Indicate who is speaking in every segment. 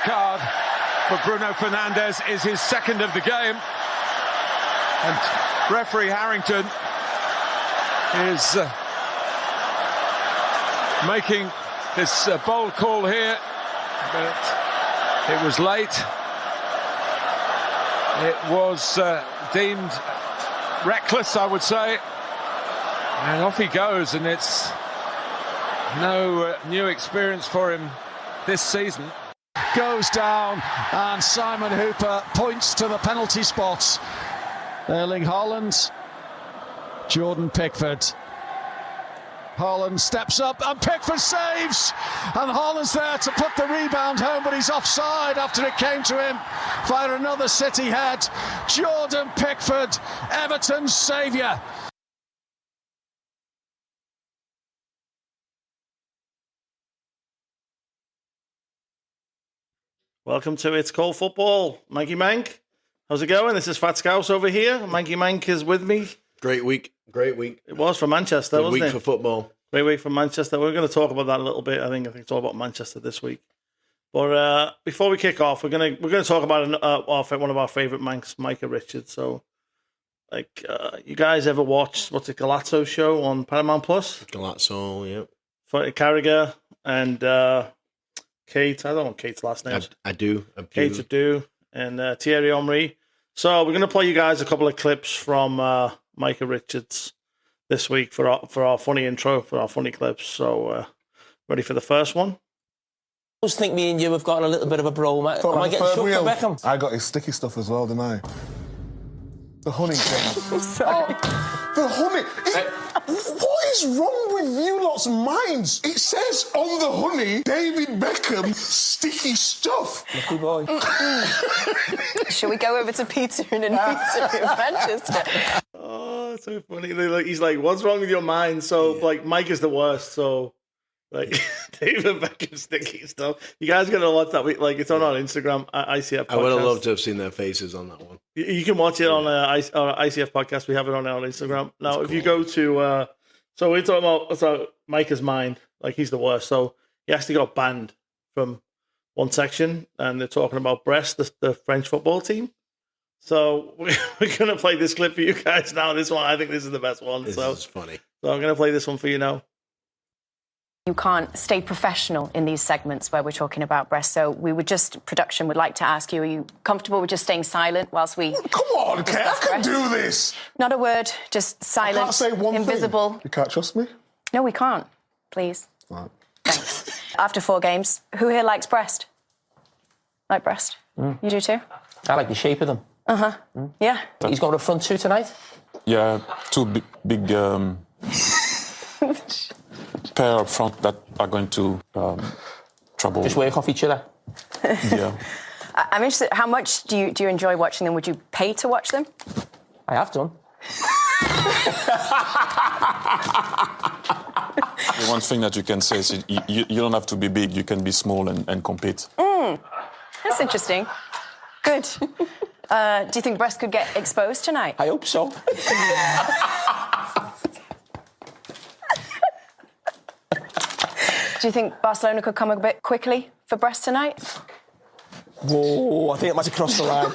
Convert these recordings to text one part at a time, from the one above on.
Speaker 1: card for Bruno Fernandes is his second of the game. And referee Harrington is making this bold call here, but it was late. It was deemed reckless, I would say. And off he goes, and it's no new experience for him this season.
Speaker 2: Goes down, and Simon Hooper points to the penalty spot. Erling Haaland, Jordan Pickford. Haaland steps up, and Pickford saves! And Haaland's there to put the rebound home, but he's offside after it came to him via another City head. Jordan Pickford, Everton's saviour.
Speaker 3: Welcome to It's Called Football. Manky Mank, how's it going? This is Fat Scouse over here. Manky Mank is with me.
Speaker 4: Great week.
Speaker 3: It was for Manchester,
Speaker 4: Good
Speaker 3: wasn't
Speaker 4: week
Speaker 3: it?
Speaker 4: for football.
Speaker 3: Great week for Manchester. We're going to talk about that a little bit. I think it's all about Manchester this week. But before we kick off, we're going to talk about one of our favourite Manks, Micah Richards. So, you guys ever watched Galazzo show on Paramount Plus?
Speaker 4: Galazzo, yeah.
Speaker 3: For Carragher and Kate. I don't know Kate's last name.
Speaker 4: I do.
Speaker 3: Kate Adu and Thierry Henry. So we're going to play you guys a couple of clips from Micah Richards this week for our funny intro, for our funny clips. So ready for the first one?
Speaker 5: I always think me and you have got a little bit of a bro, mate. Am I getting shook for Beckham?
Speaker 6: I got his sticky stuff as well, didn't I? The honey thing.
Speaker 7: Sorry.
Speaker 6: The honey. What is wrong with you lot's minds? It says on the honey, David Beckham, sticky stuff.
Speaker 5: Lucky boy.
Speaker 7: Shall we go over to Peter in Anita in Manchester?
Speaker 3: Oh, that's so funny. He's like, what's wrong with your mind? So, Mike is the worst. So, David Beckham sticky stuff. You guys got to watch that. It's on our Instagram, ICF Podcast.
Speaker 4: I would have loved to have seen their faces on that one.
Speaker 3: You can watch it on our ICF Podcast. We have it on our Instagram. Now, if you go to... so we're talking about Micah's mind. He's the worst. So he actually got banned from one section, and they're talking about Brest, the French football team. So we're going to play this clip for you guys now. This one, I think this is the best one.
Speaker 4: This is funny.
Speaker 3: So I'm going to play this one for you now.
Speaker 7: You can't stay professional in these segments where we're talking about Brest. So production would like to ask you, are you comfortable with just staying silent whilst we...
Speaker 6: Come on, Kate, I can do this.
Speaker 7: Not a word, just silent,
Speaker 6: I can't say one
Speaker 7: invisible.
Speaker 6: thing. You can't trust me?
Speaker 7: No, we can't. Please.
Speaker 6: Right.
Speaker 7: Thanks. After 4 games, who here likes Brest? Like Brest? You do too?
Speaker 5: I like the shape of them.
Speaker 7: Uh-huh. Yeah.
Speaker 5: He's got a front 2 tonight?
Speaker 8: Yeah, 2 big pair up front that are going to trouble.
Speaker 5: Just work off each other?
Speaker 8: Yeah.
Speaker 7: I'm interested, how much do you enjoy watching them? Would you pay to watch them?
Speaker 5: I have done.
Speaker 8: The one thing that you can say is you don't have to be big, you can be small and compete.
Speaker 7: That's interesting. Good. Do you think Brest could get exposed tonight?
Speaker 5: I hope so.
Speaker 7: Do you think Barcelona could come a bit quickly for Brest tonight?
Speaker 5: Whoa, I think it might have crossed the line.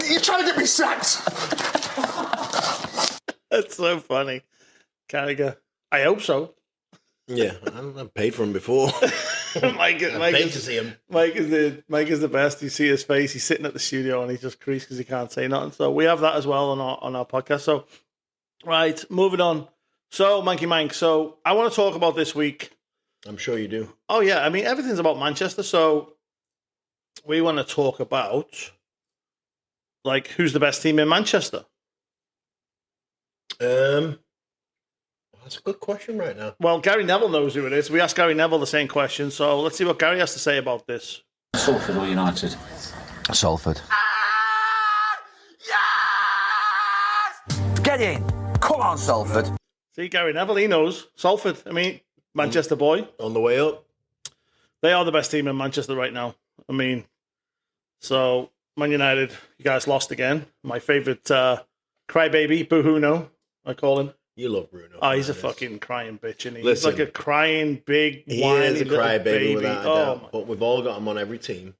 Speaker 6: You're trying to get me sacked.
Speaker 3: That's so funny. Carragher. I hope so.
Speaker 4: Yeah, I've paid for him before.
Speaker 3: Mike
Speaker 4: paid to see him.
Speaker 3: Mike is the best. You see his face. He's sitting at the studio and he just creased because he can't say nothing. So we have that as well on our podcast. So, right, moving on. So, Manky Mank. So I want to talk about this week.
Speaker 4: I'm sure you do.
Speaker 3: Oh, yeah. I mean, everything's about Manchester. So we want to talk about, who's the best team in Manchester?
Speaker 4: That's a good question right now.
Speaker 3: Well, Gary Neville knows who it is. We asked Gary Neville the same question. So let's see what Gary has to say about this.
Speaker 9: Salford or United?
Speaker 10: Salford.
Speaker 6: Yes!
Speaker 10: Get in. Come on, Salford.
Speaker 3: See, Gary Neville, he knows. Salford. I mean, Manchester boy.
Speaker 4: On the way up.
Speaker 3: They are the best team in Manchester right now. I mean, so Man United, you guys lost again. My favourite crybaby, Boo-hoo-no, I call him.
Speaker 4: You love Bruno.
Speaker 3: Oh, he's a
Speaker 4: Fernandes.
Speaker 3: fucking crying bitch, and he's
Speaker 4: Listen,
Speaker 3: like a crying, big,
Speaker 4: He
Speaker 3: whiny
Speaker 4: is a
Speaker 3: little
Speaker 4: crybaby
Speaker 3: baby.
Speaker 4: without a
Speaker 3: Oh,
Speaker 4: doubt.
Speaker 3: my-
Speaker 4: But we've all got him on every team.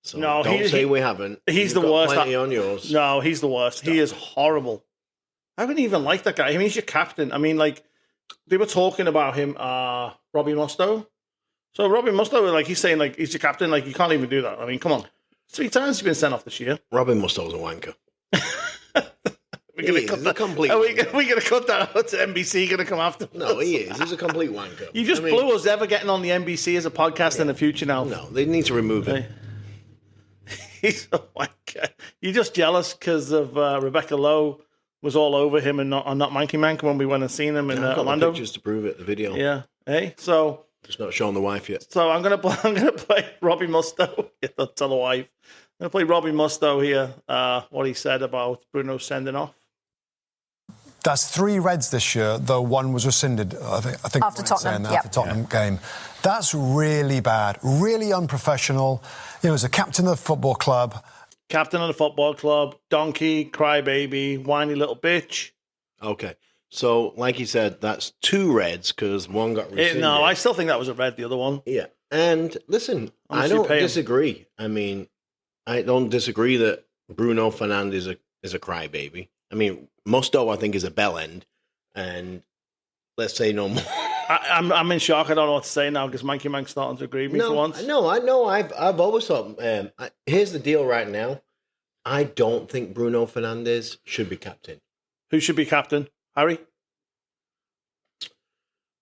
Speaker 4: So
Speaker 3: No,
Speaker 4: don't say we haven't.
Speaker 3: He's
Speaker 4: You've
Speaker 3: the
Speaker 4: got
Speaker 3: worst.
Speaker 4: Plenty on yours.
Speaker 3: No, he's the worst. He is horrible. I wouldn't even like that guy. I mean, he's your captain. I mean, like, they were talking about him, Robbie Mustoe. So Robbie Mustoe, like, he's saying, like, he's your captain. Like, you can't even do that. I mean, come on. 3 times he's been sent off this year.
Speaker 4: Robin Mustoe's a wanker.
Speaker 3: We're gonna
Speaker 4: He
Speaker 3: cut
Speaker 4: is
Speaker 3: that.
Speaker 4: a complete
Speaker 3: Are we
Speaker 4: wanker.
Speaker 3: going to cut that out to NBC? Going to come after us?
Speaker 4: No, he is. He's a complete wanker.
Speaker 3: You just
Speaker 4: I mean,
Speaker 3: blew us ever getting on the NBC as a podcast in the future now.
Speaker 4: No, they need to remove him.
Speaker 3: He's a wanker. You're just jealous because of Rebecca Lowe was all over him and not Manky Mank when we went and seen him in
Speaker 4: I've got the
Speaker 3: Orlando.
Speaker 4: pictures to prove it. The video.
Speaker 3: Yeah. Hey. So
Speaker 4: Just not showing the wife yet.
Speaker 3: I'm gonna play Robbie Mustoe. Yeah, don't tell the wife. I'm gonna play Robbie Mustoe here. What he said about Bruno sending off.
Speaker 9: That's 3 reds this year, though one was rescinded. I think
Speaker 7: After Tottenham,
Speaker 9: after Tottenham game. That's really bad, really unprofessional. You know, as a captain of the football club.
Speaker 3: Captain of the football club, donkey, crybaby, whiny little bitch.
Speaker 4: Okay. So, like you said, that's 2 reds because one got rescinded.
Speaker 3: No, I still think that was a red, the other one.
Speaker 4: Yeah. And listen,
Speaker 3: Unless
Speaker 4: I
Speaker 3: you
Speaker 4: don't
Speaker 3: pay him.
Speaker 4: disagree. I mean, I don't disagree that Bruno Fernandes is a crybaby. I mean, Mustoe, I think, is a bell end. And let's say no more.
Speaker 3: I'm in shock. I don't know what to say now because Manky Mank's starting to agree with me for once.
Speaker 4: No, I know. I've always thought. Here's the deal right now. I don't think Bruno Fernandes should be captain.
Speaker 3: Who should be captain? Harry?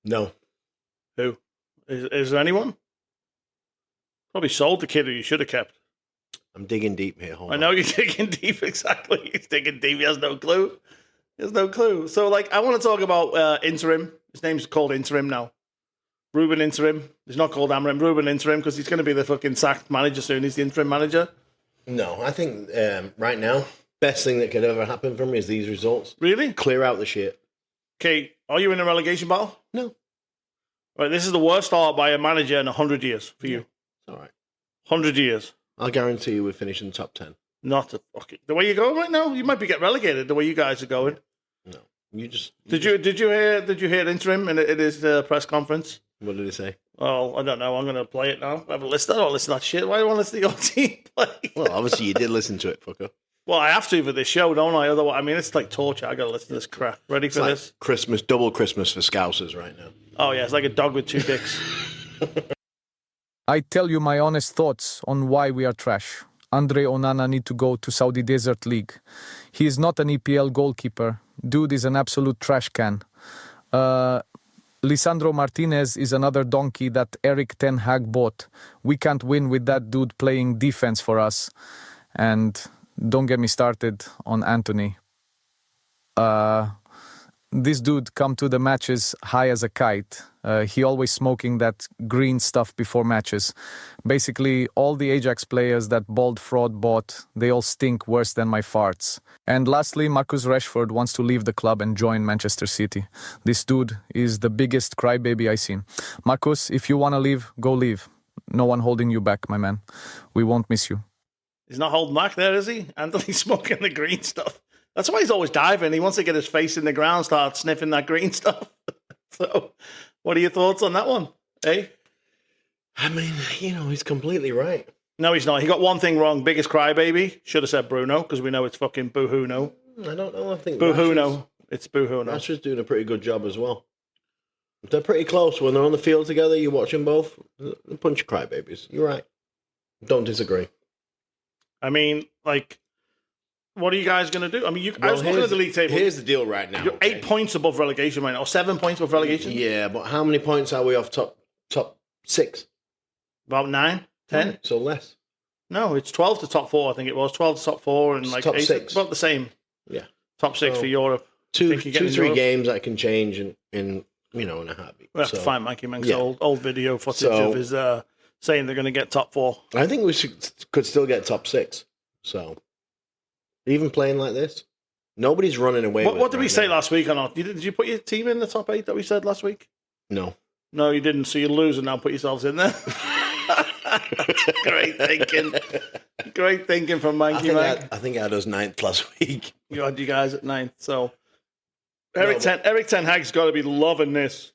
Speaker 4: No.
Speaker 3: Who? Is there anyone? Probably sold the kid who you should have kept.
Speaker 4: I'm digging deep here. Hold
Speaker 3: I
Speaker 4: on.
Speaker 3: know you're digging deep, exactly. He's digging deep. He has no clue. He has no clue. So, like, I want to talk about interim. His name's called interim now. Ruben interim. He's not called Amram. Ruben interim because he's going to be the fucking sacked manager soon. He's the interim manager.
Speaker 4: No, I think right now, best thing that could ever happen for me is these results.
Speaker 3: Really?
Speaker 4: Clear out the shit.
Speaker 3: Okay, are you in a relegation battle?
Speaker 4: No.
Speaker 3: Right, this is the worst start by a manager in 100 years for you.
Speaker 4: All right.
Speaker 3: 100 years.
Speaker 4: I'll guarantee you we're finishing top 10.
Speaker 3: Not a fucking... The way you're going right now, you might be get relegated the way you guys are going.
Speaker 4: No. You just...
Speaker 3: Did you hear interim in his press conference?
Speaker 4: What did he say?
Speaker 3: Well, I don't know. I'm going to play it now. I haven't listened. I don't listen to that shit. Why do I want to listen to your team play?
Speaker 4: Well, obviously you did listen to it, fucker.
Speaker 3: Well, I have to for this show, don't I? Otherwise, I mean, it's like torture. I got to listen to this crap. Ready for
Speaker 4: It's like
Speaker 3: this?
Speaker 4: Christmas, double Christmas for Scousers right now.
Speaker 3: Oh, yeah. It's like a dog with 2 dicks.
Speaker 11: I tell you my honest thoughts on why we are trash. Andre Onana need to go to Saudi Desert League. He is not an EPL goalkeeper. Dude is an absolute trash can. Lisandro Martinez is another donkey that Eric Ten Hag bought. We can't win with that dude playing defense for us. And don't get me started on Anthony. This dude come to the matches high as a kite. He always smoking that green stuff before matches. Basically, all the Ajax players that Bald Fraud bought, they all stink worse than my farts. And lastly, Marcus Rashford wants to leave the club and join Manchester City. This dude is the biggest crybaby I seen. Marcus, if you want to leave, go leave. No one holding you back, my man. We won't miss you.
Speaker 3: He's not holding back there, is he? Anthony's smoking the green stuff. That's why he's always diving. He wants to get his face in the ground, start sniffing that green stuff. So, what are your thoughts on that one? Eh?
Speaker 4: I mean, he's completely right.
Speaker 3: No, he's not. He got one thing wrong. Biggest crybaby. Should have said Bruno, because we know it's fucking boo-hoo-no.
Speaker 4: I don't know. I think
Speaker 3: Boo-hoo-no. It's boo-hoo-no.
Speaker 4: Rashford's doing a pretty good job as well. They're pretty close. When they're on the field together, you watch them both. They're a bunch of crybabies. You're right. Don't disagree.
Speaker 3: I mean, like, what are you guys going to do? I mean, I was looking at the league table.
Speaker 4: Here's the deal right now.
Speaker 3: You're 8 points above relegation right now, or 7 points above relegation?
Speaker 4: Yeah, but how many points are we off top 6?
Speaker 3: About 9, 10?
Speaker 4: So less.
Speaker 3: No, it's 12 to top 4, I think it was. 12 to top 4 and
Speaker 4: It's
Speaker 3: like
Speaker 4: top
Speaker 3: 8.
Speaker 4: 6.
Speaker 3: About the same.
Speaker 4: Yeah.
Speaker 3: Top 6
Speaker 4: So,
Speaker 3: for Europe.
Speaker 4: Two,
Speaker 3: Think you get in
Speaker 4: 3
Speaker 3: Europe?
Speaker 4: games that can change in a heartbeat.
Speaker 3: We'll have to find Mikey Mank's
Speaker 4: yeah.
Speaker 3: old video footage
Speaker 4: So-
Speaker 3: of his saying they're going to get top 4.
Speaker 4: I think we could still get top 6. So, even playing like this, nobody's running away with
Speaker 3: What
Speaker 4: it
Speaker 3: did we
Speaker 4: right
Speaker 3: say
Speaker 4: now.
Speaker 3: last week or not? Did you put your team in the top 8 that we said last week?
Speaker 4: No.
Speaker 3: No, you didn't. So you lose and now put yourselves in there. Great thinking. Great thinking from Mikey Mank.
Speaker 4: I think I had us 9th last week.
Speaker 3: You had you guys at 9th. So Eric Ten Hag's got to be loving this.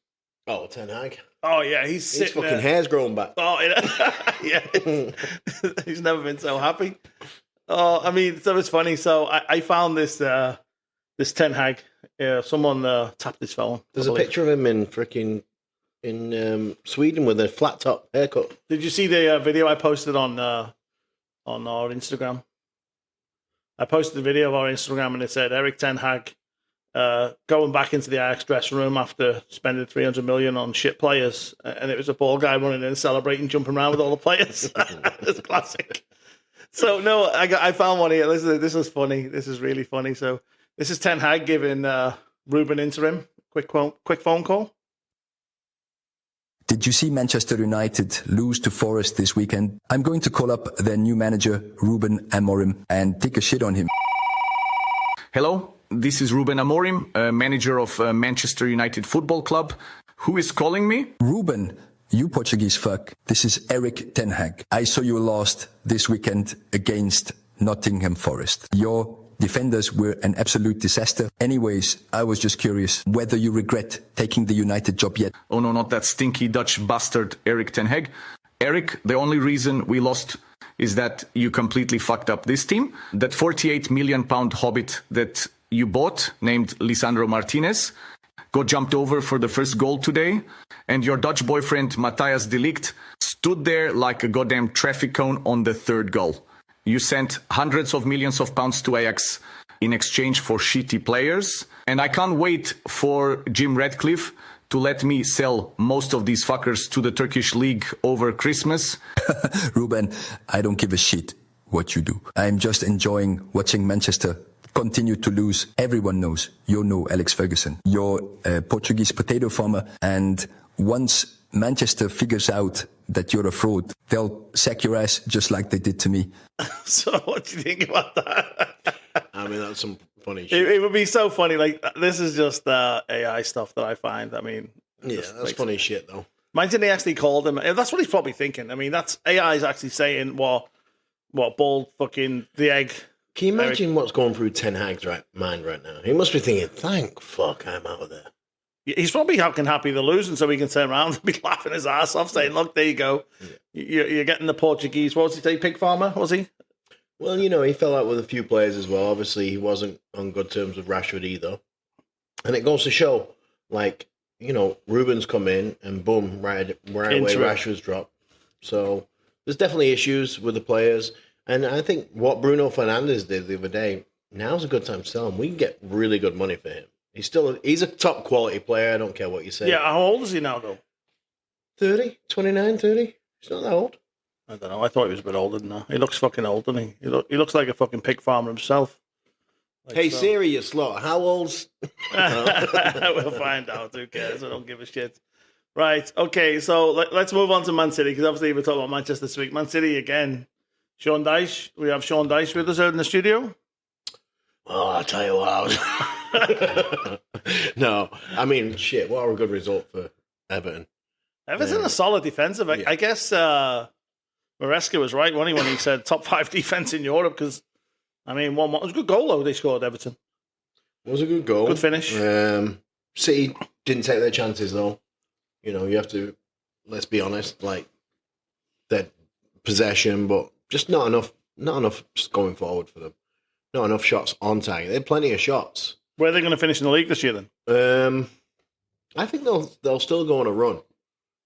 Speaker 4: Oh, Ten Hag.
Speaker 3: Oh yeah, he's
Speaker 4: His
Speaker 3: sitting
Speaker 4: fucking
Speaker 3: there.
Speaker 4: hair's growing back.
Speaker 3: Oh yeah, he's never been so happy. Oh, I mean, so it's funny. So I found this this Ten Hag. Someone tapped his phone.
Speaker 4: There's a picture of him in Sweden with a flat top haircut.
Speaker 3: Did you see the video I posted on our Instagram? I posted the video of our Instagram and it said Eric Ten Hag going back into the Ajax dressing room after spending 300 million on shit players, and it was a ball guy running in, celebrating, jumping around with all the players. It's classic. So no, I found one here. This is funny. This is really funny. So this is Ten Hag giving Ruben interim quick phone call.
Speaker 12: Did you see Manchester United lose to Forest this weekend? I'm going to call up their new manager, Ruben Amorim, and take a shit on him.
Speaker 11: Hello, this is Ruben Amorim, manager of Manchester United Football Club. Who is calling me?
Speaker 12: Ruben, you Portuguese fuck. This is Eric Ten Hag. I saw you lost this weekend against Nottingham Forest. Your defenders were an absolute disaster. Anyways, I was just curious whether you regret taking the United job yet.
Speaker 11: Oh no, not that stinky Dutch bastard Eric Ten Hag. Eric, the only reason we lost is that you completely fucked up this team. That 48 million pound hobbit that you bought, named Lisandro Martinez, got jumped over for the first goal today. And your Dutch boyfriend, Matthias de Ligt, stood there like a goddamn traffic cone on the third goal. You sent hundreds of millions of pounds to Ajax in exchange for shitty players. And I can't wait for Jim Ratcliffe to let me sell most of these fuckers to the Turkish league over Christmas.
Speaker 12: Ruben, I don't give a shit what you do. I'm just enjoying watching Manchester continue to lose. Everyone knows you know Alex Ferguson. You're a Portuguese potato farmer, and once Manchester figures out that you're a fraud, they'll sack your ass just like they did to me.
Speaker 3: So what do you think about that?
Speaker 4: I mean, that's some funny shit.
Speaker 3: It would be so funny. Like, this is just AI stuff that I find. I mean,
Speaker 4: yeah, that's funny shit, though.
Speaker 3: Imagine they actually called him. That's what he's probably thinking. I mean, that's AI is actually saying what bald fucking the egg.
Speaker 4: Can you imagine what's going through Ten Hag's mind right now? He must be thinking, thank fuck I'm out of there.
Speaker 3: He's probably fucking happy they're losing, so he can turn around and be laughing his ass off, saying, look, there you go. Yeah. You're getting the Portuguese. What was he say, pig farmer, was he?
Speaker 4: Well, you know, he fell out with a few players as well. Obviously, he wasn't on good terms with Rashford either. And it goes to show, like, you know, Ruben's come in and boom, right away, Rashford's dropped. So there's definitely issues with the players. And I think what Bruno Fernandes did the other day, now's a good time to sell him. We can get really good money for him. He's a top quality player. I don't care what you say.
Speaker 3: Yeah, how old is he now, though?
Speaker 4: 30? 29, 30? He's not that old.
Speaker 3: I don't know. I thought he was a bit older than that. He looks fucking old, doesn't he? He looks like a fucking pig farmer himself. Like,
Speaker 4: hey, Siri, you slut. How old's...
Speaker 3: We'll find out. Who cares? I don't give a shit. Right. Okay, so let's move on to Man City, because obviously we're talking about Manchester this week. Man City again. Sean Dyche. We have Sean Dyche with us out in the studio.
Speaker 4: Oh, I'll tell you what. No, I mean, shit, what a good result for Everton.
Speaker 3: Everton a solid defensive. I guess Maresca was right, wasn't he, when he said top 5 defense in Europe, because, I mean, it was a good goal, though, they scored, Everton.
Speaker 4: It was a good goal.
Speaker 3: Good finish.
Speaker 4: City didn't take their chances, though. You know, you have to, let's be honest, like, their possession, but just not enough just going forward for them. Not enough shots on target. They had plenty of shots.
Speaker 3: Where are they going to finish in the league this year, then?
Speaker 4: I think they'll still go on a run.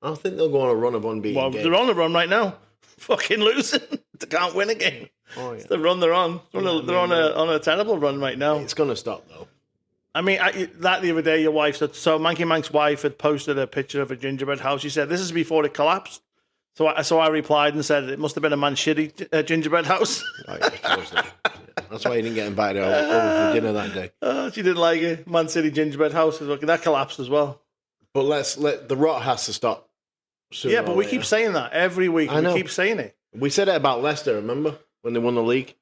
Speaker 4: I don't think they'll go on a run of unbeaten games.
Speaker 3: They're on a run right now. Fucking losing. They can't win a game. Oh, yeah. It's the run they're on. They're on a terrible run right now.
Speaker 4: It's going to stop, though.
Speaker 3: I mean, that the other day, your wife said, so Manky Mank's wife had posted a picture of a gingerbread house. She said, this is before it collapsed. So I replied and said, it must have been a man shitty gingerbread house.
Speaker 4: Oh, yeah, that's why you didn't get invited over for dinner that day.
Speaker 3: She didn't like it. Man City gingerbread house. That collapsed as well.
Speaker 4: But the rot has to stop soon.
Speaker 3: Yeah, but we keep saying that every week. We keep saying it.
Speaker 4: We said it about Leicester, remember? When they won the league?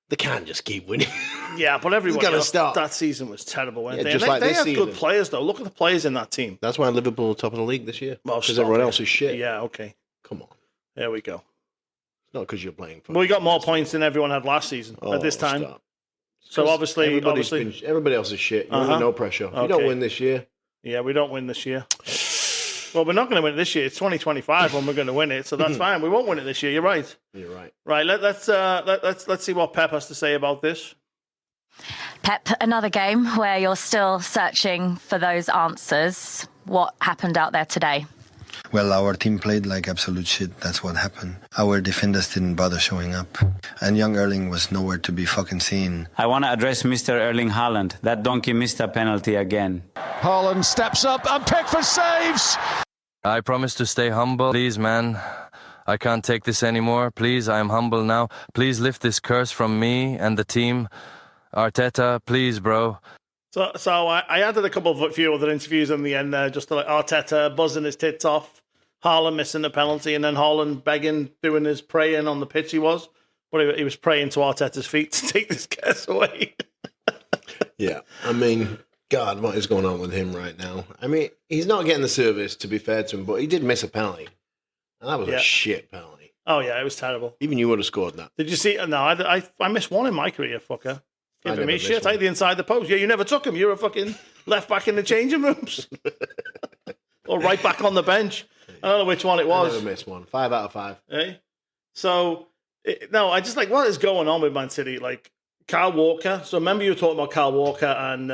Speaker 4: They can't just keep winning.
Speaker 3: Yeah, but everyone
Speaker 4: else,
Speaker 3: stop. That season was terrible, weren't they?
Speaker 4: Just like
Speaker 3: they
Speaker 4: this
Speaker 3: had
Speaker 4: season.
Speaker 3: Good players, though. Look at the players in that team.
Speaker 4: That's why Liverpool are top of the league this year. Because everyone else is shit.
Speaker 3: Yeah, okay.
Speaker 4: Come on.
Speaker 3: There we go.
Speaker 4: It's not because you're playing.
Speaker 3: Well, we got more points than everyone had last season at this time.
Speaker 4: Stop.
Speaker 3: So obviously,
Speaker 4: everybody else is shit. You're under no pressure. If you don't win this year.
Speaker 3: Yeah, we don't win this year. Well, we're not going to win it this year. It's 2025 when we're going to win it, so that's fine. We won't win it this year. You're right.
Speaker 4: You're right.
Speaker 3: Right. Let's see what Pep has to say about this.
Speaker 13: Pep, another game where you're still searching for those answers. What happened out there today?
Speaker 14: Well, our team played like absolute shit. That's what happened. Our defenders didn't bother showing up. And young Erling was nowhere to be fucking seen.
Speaker 15: I want to address Mr. Erling Haaland. That donkey missed a penalty again.
Speaker 2: Haaland steps up and Pickford saves!
Speaker 16: I promise to stay humble. Please, man. I can't take this anymore. Please, I am humble now. Please lift this curse from me and the team. Arteta, please, bro.
Speaker 3: So I added a few other interviews in the end there, just to like Arteta buzzing his tits off, Haaland missing the penalty, and then Haaland begging, doing his praying on the pitch. He was praying to Arteta's feet to take this curse away.
Speaker 4: Yeah, I mean, God, what is going on with him right now? I mean, he's not getting the service, to be fair to him, but he did miss a penalty, and that was a shit penalty.
Speaker 3: Oh yeah, it was terrible.
Speaker 4: Even you would have scored that.
Speaker 3: Did you see? No, I missed one in my career, fucker. Giving me shit. I had the inside the post. Yeah, you never took him. You're a fucking left back in the changing rooms. Or right back on the bench. I don't know which one it was.
Speaker 4: I never missed one. 5 out of 5.
Speaker 3: Hey? So, I just like, what is going on with Man City? Like, Kyle Walker. So, remember you were talking about Kyle Walker and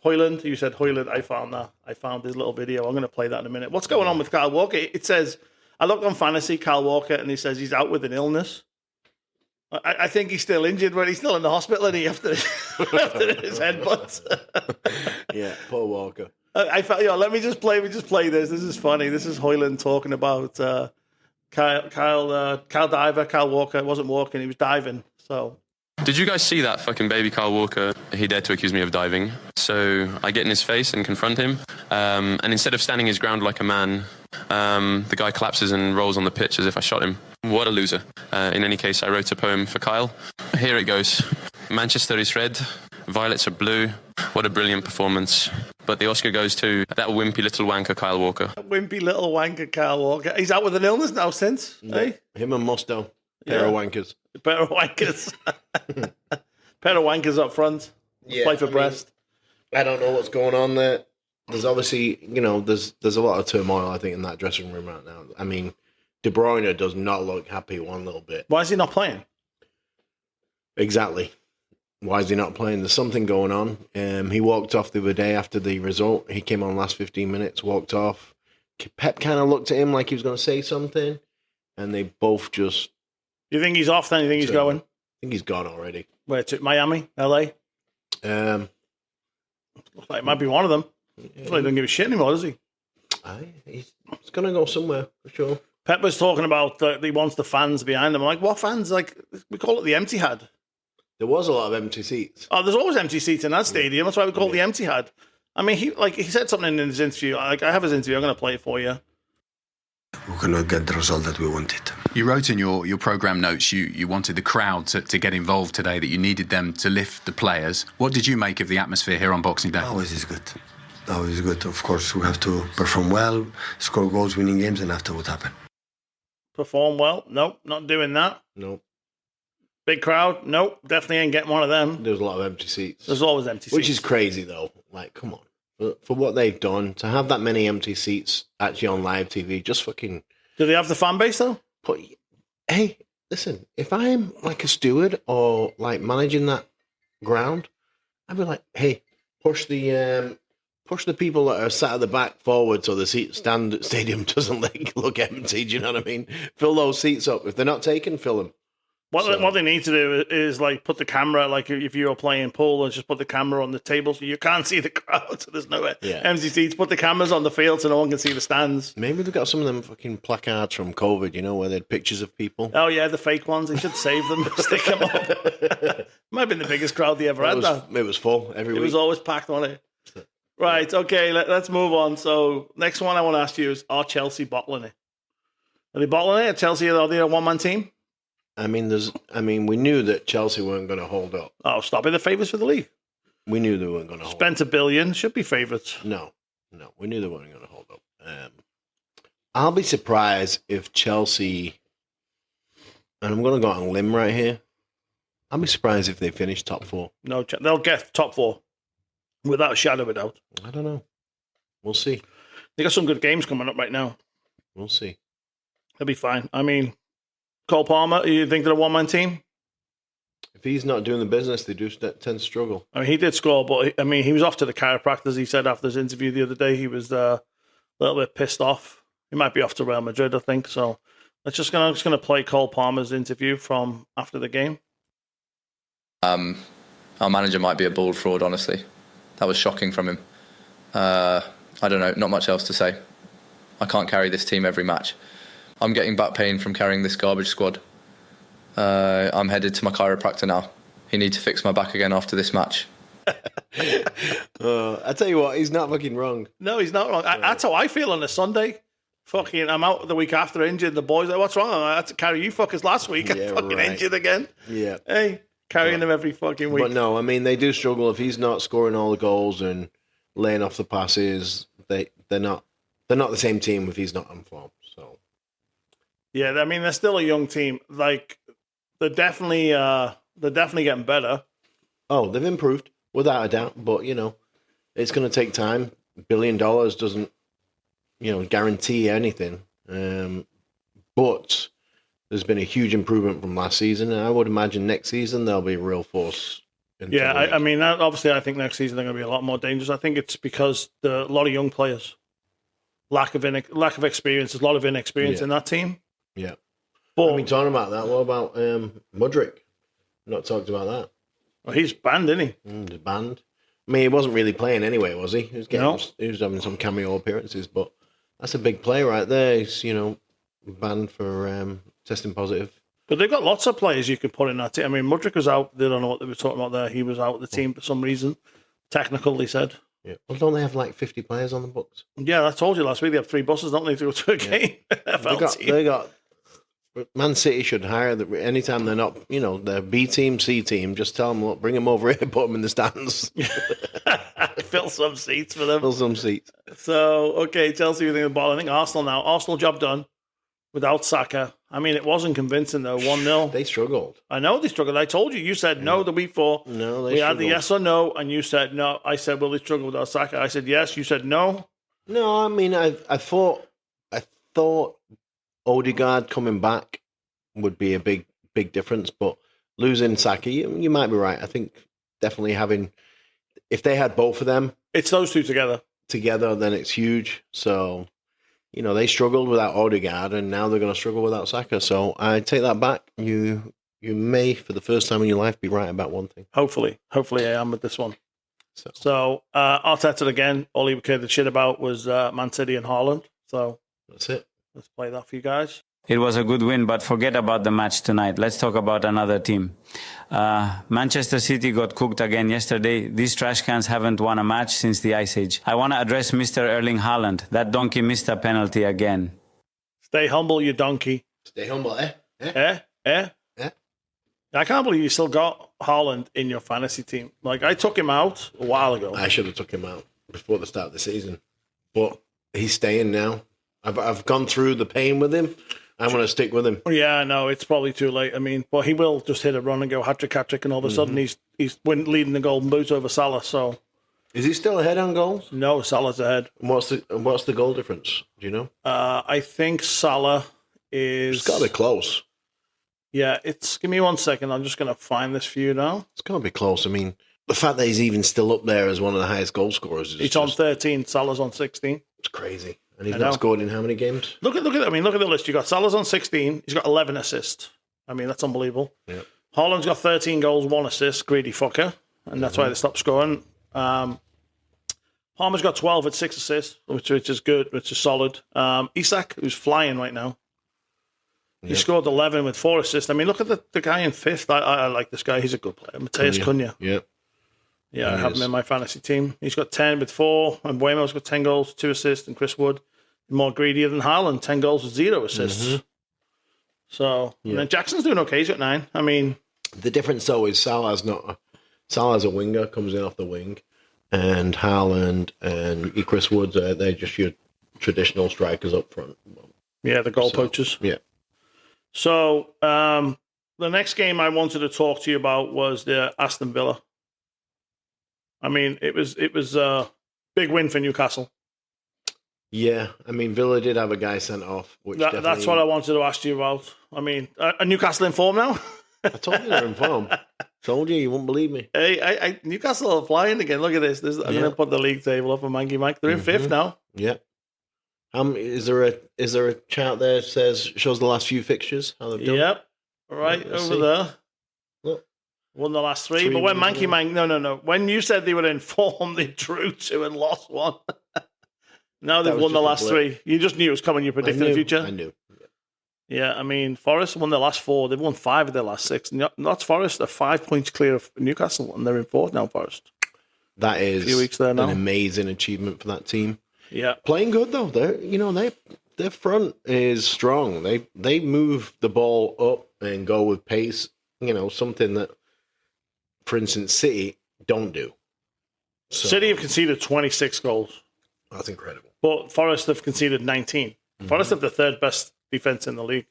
Speaker 3: Højlund? You said Højlund. I found that. I found his little video. I'm going to play that in a minute. What's going on with Kyle Walker? It says, I looked on Fantasy, Kyle Walker, and he says he's out with an illness. I think he's still injured, but he's still in the hospital, and after his headbutt.
Speaker 4: Yeah, poor Walker.
Speaker 3: I felt, let me just play this. This is funny. This is Højlund talking about Kyle Diver, Kyle Walker. Wasn't walking, he was diving. So.
Speaker 17: Did you guys see that fucking baby Kyle Walker? He dared to accuse me of diving. So I get in his face and confront him. And instead of standing his ground like a man, the guy collapses and rolls on the pitch as if I shot him. What a loser. In any case, I wrote a poem for Kyle. Here it goes. Manchester is red, violets are blue. What a brilliant performance. But the Oscar goes to that wimpy little wanker Kyle Walker.
Speaker 3: Wimpy little wanker Kyle Walker. He's out with an illness now since.
Speaker 4: Yeah.
Speaker 3: Hey?
Speaker 4: Him and Musto. Pair of wankers.
Speaker 3: Pair of wankers. Pair of wankers up front.
Speaker 4: Yeah,
Speaker 3: play for Brest.
Speaker 4: I don't know what's going on there. There's obviously, there's a lot of turmoil, I think, in that dressing room right now. I mean, De Bruyne does not look happy one little bit.
Speaker 3: Why is he not playing?
Speaker 4: Exactly. Why is he not playing? There's something going on. He walked off the other day after the result. He came on last 15 minutes, walked off. Pep kind of looked at him like he was going to say something, and they both just...
Speaker 3: You think he's off then? You think he's going?
Speaker 4: I think he's gone already.
Speaker 3: Where to? Miami? LA?
Speaker 4: It
Speaker 3: might be one of them.
Speaker 4: Yeah.
Speaker 3: He doesn't give a shit anymore, does he?
Speaker 4: He's going to go somewhere, for sure.
Speaker 3: Pep was talking about he wants the fans behind him. I'm like, what fans? Like, we call it the empty had.
Speaker 4: There was a lot of empty seats.
Speaker 3: Oh, there's always empty seats in that stadium. That's why we call it the empty had. I mean, he said something in his interview. I have his interview. I'm going to play it for you.
Speaker 14: We cannot get the result that we wanted.
Speaker 18: You wrote in your programme notes you wanted the crowd to get involved today, that you needed them to lift the players. What did you make of the atmosphere here on Boxing Day?
Speaker 14: Always is good. Always good. Of course, we have to perform well, score goals, winning games, and after what happened.
Speaker 3: Perform well? Nope, not doing that.
Speaker 4: Nope.
Speaker 3: Big crowd? Nope, definitely ain't getting one of them.
Speaker 4: There's a lot of empty seats.
Speaker 3: There's always empty seats.
Speaker 4: Which is crazy, though. Like, come on. For what they've done, to have that many empty seats actually on live TV, just fucking...
Speaker 3: Do they have the fan base, though?
Speaker 4: But, hey, listen, if I'm like a steward or like managing that ground, I'd be like, hey, push the people that are sat at the back forward so the stadium doesn't look empty. Do you know what I mean? Fill those seats up. If they're not taken, fill them.
Speaker 3: What they need to do is like put the camera, like if you're playing pool, and just put the camera on the table so you can't see the crowd. So there's no empty seats. Put the cameras on the field so no one can see the stands.
Speaker 4: Maybe they've got some of them fucking placards from COVID, where they had pictures of people.
Speaker 3: Oh yeah, the fake ones. They should save them, stick them up. Might have been the biggest crowd they ever had.
Speaker 4: It was full every week.
Speaker 3: It was always packed on it. Right. Okay. Let's move on. So next one I want to ask you is: are Chelsea bottling it? Are they bottling it? Chelsea are they a one-man team?
Speaker 4: I mean, we knew that Chelsea weren't going to hold up.
Speaker 3: Oh, stop it! The favourites for the league.
Speaker 4: We knew they weren't going to hold up.
Speaker 3: Spent $1 billion, should be favourites.
Speaker 4: No, we knew they weren't going to hold up. I'll be surprised if Chelsea, and I'm going to go on a limb right here, I'd be surprised if they finish top 4.
Speaker 3: No, they'll get top 4 without a shadow of a doubt.
Speaker 4: I don't know. We'll see.
Speaker 3: They got some good games coming up right now.
Speaker 4: We'll see.
Speaker 3: They'll be fine. I mean, Cole Palmer, you think they're a one-man team?
Speaker 4: If he's not doing the business, they do tend to struggle.
Speaker 3: I mean, he did score, but I mean, he was off to the chiropractors. He said after his interview the other day, he was a little bit pissed off. He might be off to Real Madrid, I think. So I'm just gonna play Cole Palmer's interview from after the game.
Speaker 19: Our manager might be a bald fraud, honestly. That was shocking from him. I don't know, not much else to say. I can't carry this team every match. I'm getting back pain from carrying this garbage squad. I'm headed to my chiropractor now. He needs to fix my back again after this match.
Speaker 4: I tell you what, he's not fucking wrong.
Speaker 3: No, he's not wrong. That's how I feel on a Sunday. Fucking, I'm out the week after injured. The boys are like, what's wrong? I had to carry you fuckers last week.
Speaker 4: Yeah,
Speaker 3: I'm fucking
Speaker 4: right.
Speaker 3: injured again.
Speaker 4: Yeah.
Speaker 3: Hey, carrying them every fucking week.
Speaker 4: But no, I mean, they do struggle. If he's not scoring all the goals and laying off the passes, they're not the same team if he's not on form. So
Speaker 3: yeah, I mean, they're still a young team. Like, they're definitely getting better.
Speaker 4: Oh, they've improved without a doubt. But you know, it's going to take time. $1 billion doesn't, guarantee anything. But there's been a huge improvement from last season, and I would imagine next season there'll be a real force.
Speaker 3: Yeah, I mean, obviously, I think next season they're going to be a lot more dangerous. I think it's because a lot of young players, lack of experience. There's a lot of inexperience in that team.
Speaker 4: Yeah.
Speaker 3: But
Speaker 4: I mean, talking about that, what about Mudryk? Not talked about that.
Speaker 3: Well, he's banned, isn't he?
Speaker 4: He's banned. I mean, he wasn't really playing anyway, was he? He was having some cameo appearances, but that's a big play right there. He's, banned for testing positive.
Speaker 3: But they've got lots of players you could put in that team. I mean, Mudryk was out. They don't know what they were talking about there. He was out of the team for some reason. Technical, they said.
Speaker 4: Yeah. Well, don't they have like 50 players on the books?
Speaker 3: Yeah, I told you last week they have 3 buses, don't they, to go to a game?
Speaker 4: They got Man City should hire anytime they're not, their B team, C team. Just tell them, look, bring them over here, put them in the stands,
Speaker 3: fill some seats for them.
Speaker 4: Fill some seats.
Speaker 3: So okay, Chelsea, you think of the ball? I think Arsenal now. Arsenal job done without Saka. I mean, it wasn't convincing though. 1-0.
Speaker 4: They struggled.
Speaker 3: I know they struggled. I told you. You said no the week before.
Speaker 4: No, they
Speaker 3: we
Speaker 4: struggled.
Speaker 3: had the yes or no, and you said no. I said, will they struggle without Saka? I said yes. You said no.
Speaker 4: No, I mean, I thought Odegaard coming back would be a big difference, but losing Saka, you might be right. I think definitely if they had both of them,
Speaker 3: it's those two together,
Speaker 4: then it's huge. So, they struggled without Odegaard, and now they're going to struggle without Saka. So I take that back. You may, for the first time in your life, be right about one thing.
Speaker 3: Hopefully I am with this one. So Arteta again, all he cared the shit about was Man City and Haaland. So
Speaker 4: that's it.
Speaker 3: Let's play that for you guys.
Speaker 15: It was a good win, but forget about the match tonight. Let's talk about another team. Manchester City got cooked again yesterday. These trash cans haven't won a match since the Ice Age. I want to address Mr. Erling Haaland. That donkey missed a penalty again.
Speaker 3: Stay humble, you donkey.
Speaker 4: Stay humble, eh?
Speaker 3: I can't believe you still got Haaland in your fantasy team. Like, I took him out a while ago.
Speaker 4: I should have took him out before the start of the season. But he's staying now. I've gone through the pain with him. I'm going to stick with him.
Speaker 3: Yeah, no, it's probably too late. I mean, but he will just hit a run and go hat-trick, and all of a sudden he's leading the Golden Boot over Salah. So,
Speaker 4: is he still ahead on goals?
Speaker 3: No, Salah's ahead.
Speaker 4: What's the goal difference? Do you know?
Speaker 3: I think Salah is.
Speaker 4: It's got to be close.
Speaker 3: Yeah, give me 1 second. I'm just going to find this for you now.
Speaker 4: It's got to be close. I mean, the fact that he's even still up there as one of the highest goal scorers.
Speaker 3: He's on 13. Salah's on 16.
Speaker 4: It's crazy. And he's not scored in how many games?
Speaker 3: Look at the list. You got Salah's on 16. He's got 11 assists. I mean, that's unbelievable.
Speaker 4: Yeah.
Speaker 3: Haaland's got 13 goals, 1 assist. Greedy fucker. And that's why they stopped scoring. Palmer's got 12 at 6 assists, which is good, which is solid. Isak, who's flying right now. He scored 11 with 4 assists. I mean, look at the guy in 5th. I like this guy. He's a good player. Matheus Cunha.
Speaker 4: Yeah,
Speaker 3: I have him in my fantasy team. He's got 10 with 4, and Buemo's got 10 goals, 2 assists, and Chris Wood, more greedier than Haaland, 10 goals with 0 assists. So, and then Jackson's doing okay. He's got 9. I mean,
Speaker 4: the difference though is Salah's a winger, comes in off the wing, and Haaland and Chris Wood, they're just your traditional strikers up front.
Speaker 3: Yeah, the goal poachers.
Speaker 4: Yeah.
Speaker 3: So, the next game I wanted to talk to you about was the Aston Villa. I mean, it was a big win for Newcastle.
Speaker 4: Yeah, I mean, Villa did have a guy sent off. Which
Speaker 3: That's what I wanted to ask you about. I mean, are Newcastle in form now?
Speaker 4: I told you they're in form. Told you wouldn't believe me.
Speaker 3: Hey, Newcastle are flying again. Look at this. I'm going to put the league table up for Manky Mike. They're in fifth now.
Speaker 4: Yeah. Is there a chart there that shows the last few fixtures? How they've done?
Speaker 3: Yep. Right over there. Look. Won the last three. But when Manky Mike, no. When you said they were in form, they drew 2 and lost 1. Now they've won the last 3. You just knew it was coming. You predicted the future.
Speaker 4: I knew.
Speaker 3: Yeah, I mean, Forest won their last 4. They've won 5 of their last 6. Not Forest. They're 5 points clear of Newcastle, and they're in 4th now, Forest.
Speaker 4: That is
Speaker 3: a few weeks there now.
Speaker 4: An amazing achievement for that team.
Speaker 3: Yeah.
Speaker 4: Playing good, though. Their front is strong. They move the ball up and go with pace, something that, for instance, City don't do. So,
Speaker 3: City have conceded 26 goals.
Speaker 4: That's incredible.
Speaker 3: But Forest have conceded 19. Mm-hmm. Forest have the 3rd best defense in the league.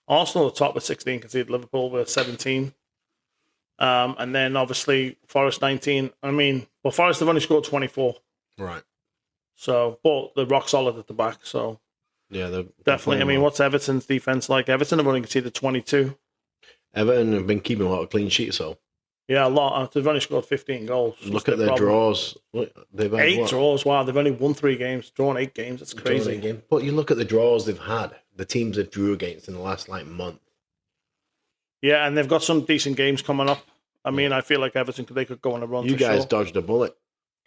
Speaker 3: Arsenal are top with 16, conceded. Liverpool with 17. And then obviously Forest 19. I mean, well, Forest have only scored 24.
Speaker 4: Right.
Speaker 3: So, but they're rock solid at the back. So,
Speaker 4: yeah, they're
Speaker 3: definitely. I mean, what's Everton's defense like? Everton have only conceded 22.
Speaker 4: Everton have been keeping a lot of clean sheets, though.
Speaker 3: Yeah, a lot. They've only scored 15 goals.
Speaker 4: Look at their draws. They've had
Speaker 3: 8 draws. Wow, they've only won 3 games, drawn 8 games. That's crazy.
Speaker 4: But you look at the draws they've had, the teams they've drew against in the last month.
Speaker 3: Yeah, and they've got some decent games coming up. I mean, I feel like Everton they could go on a run.
Speaker 4: You guys dodged a bullet.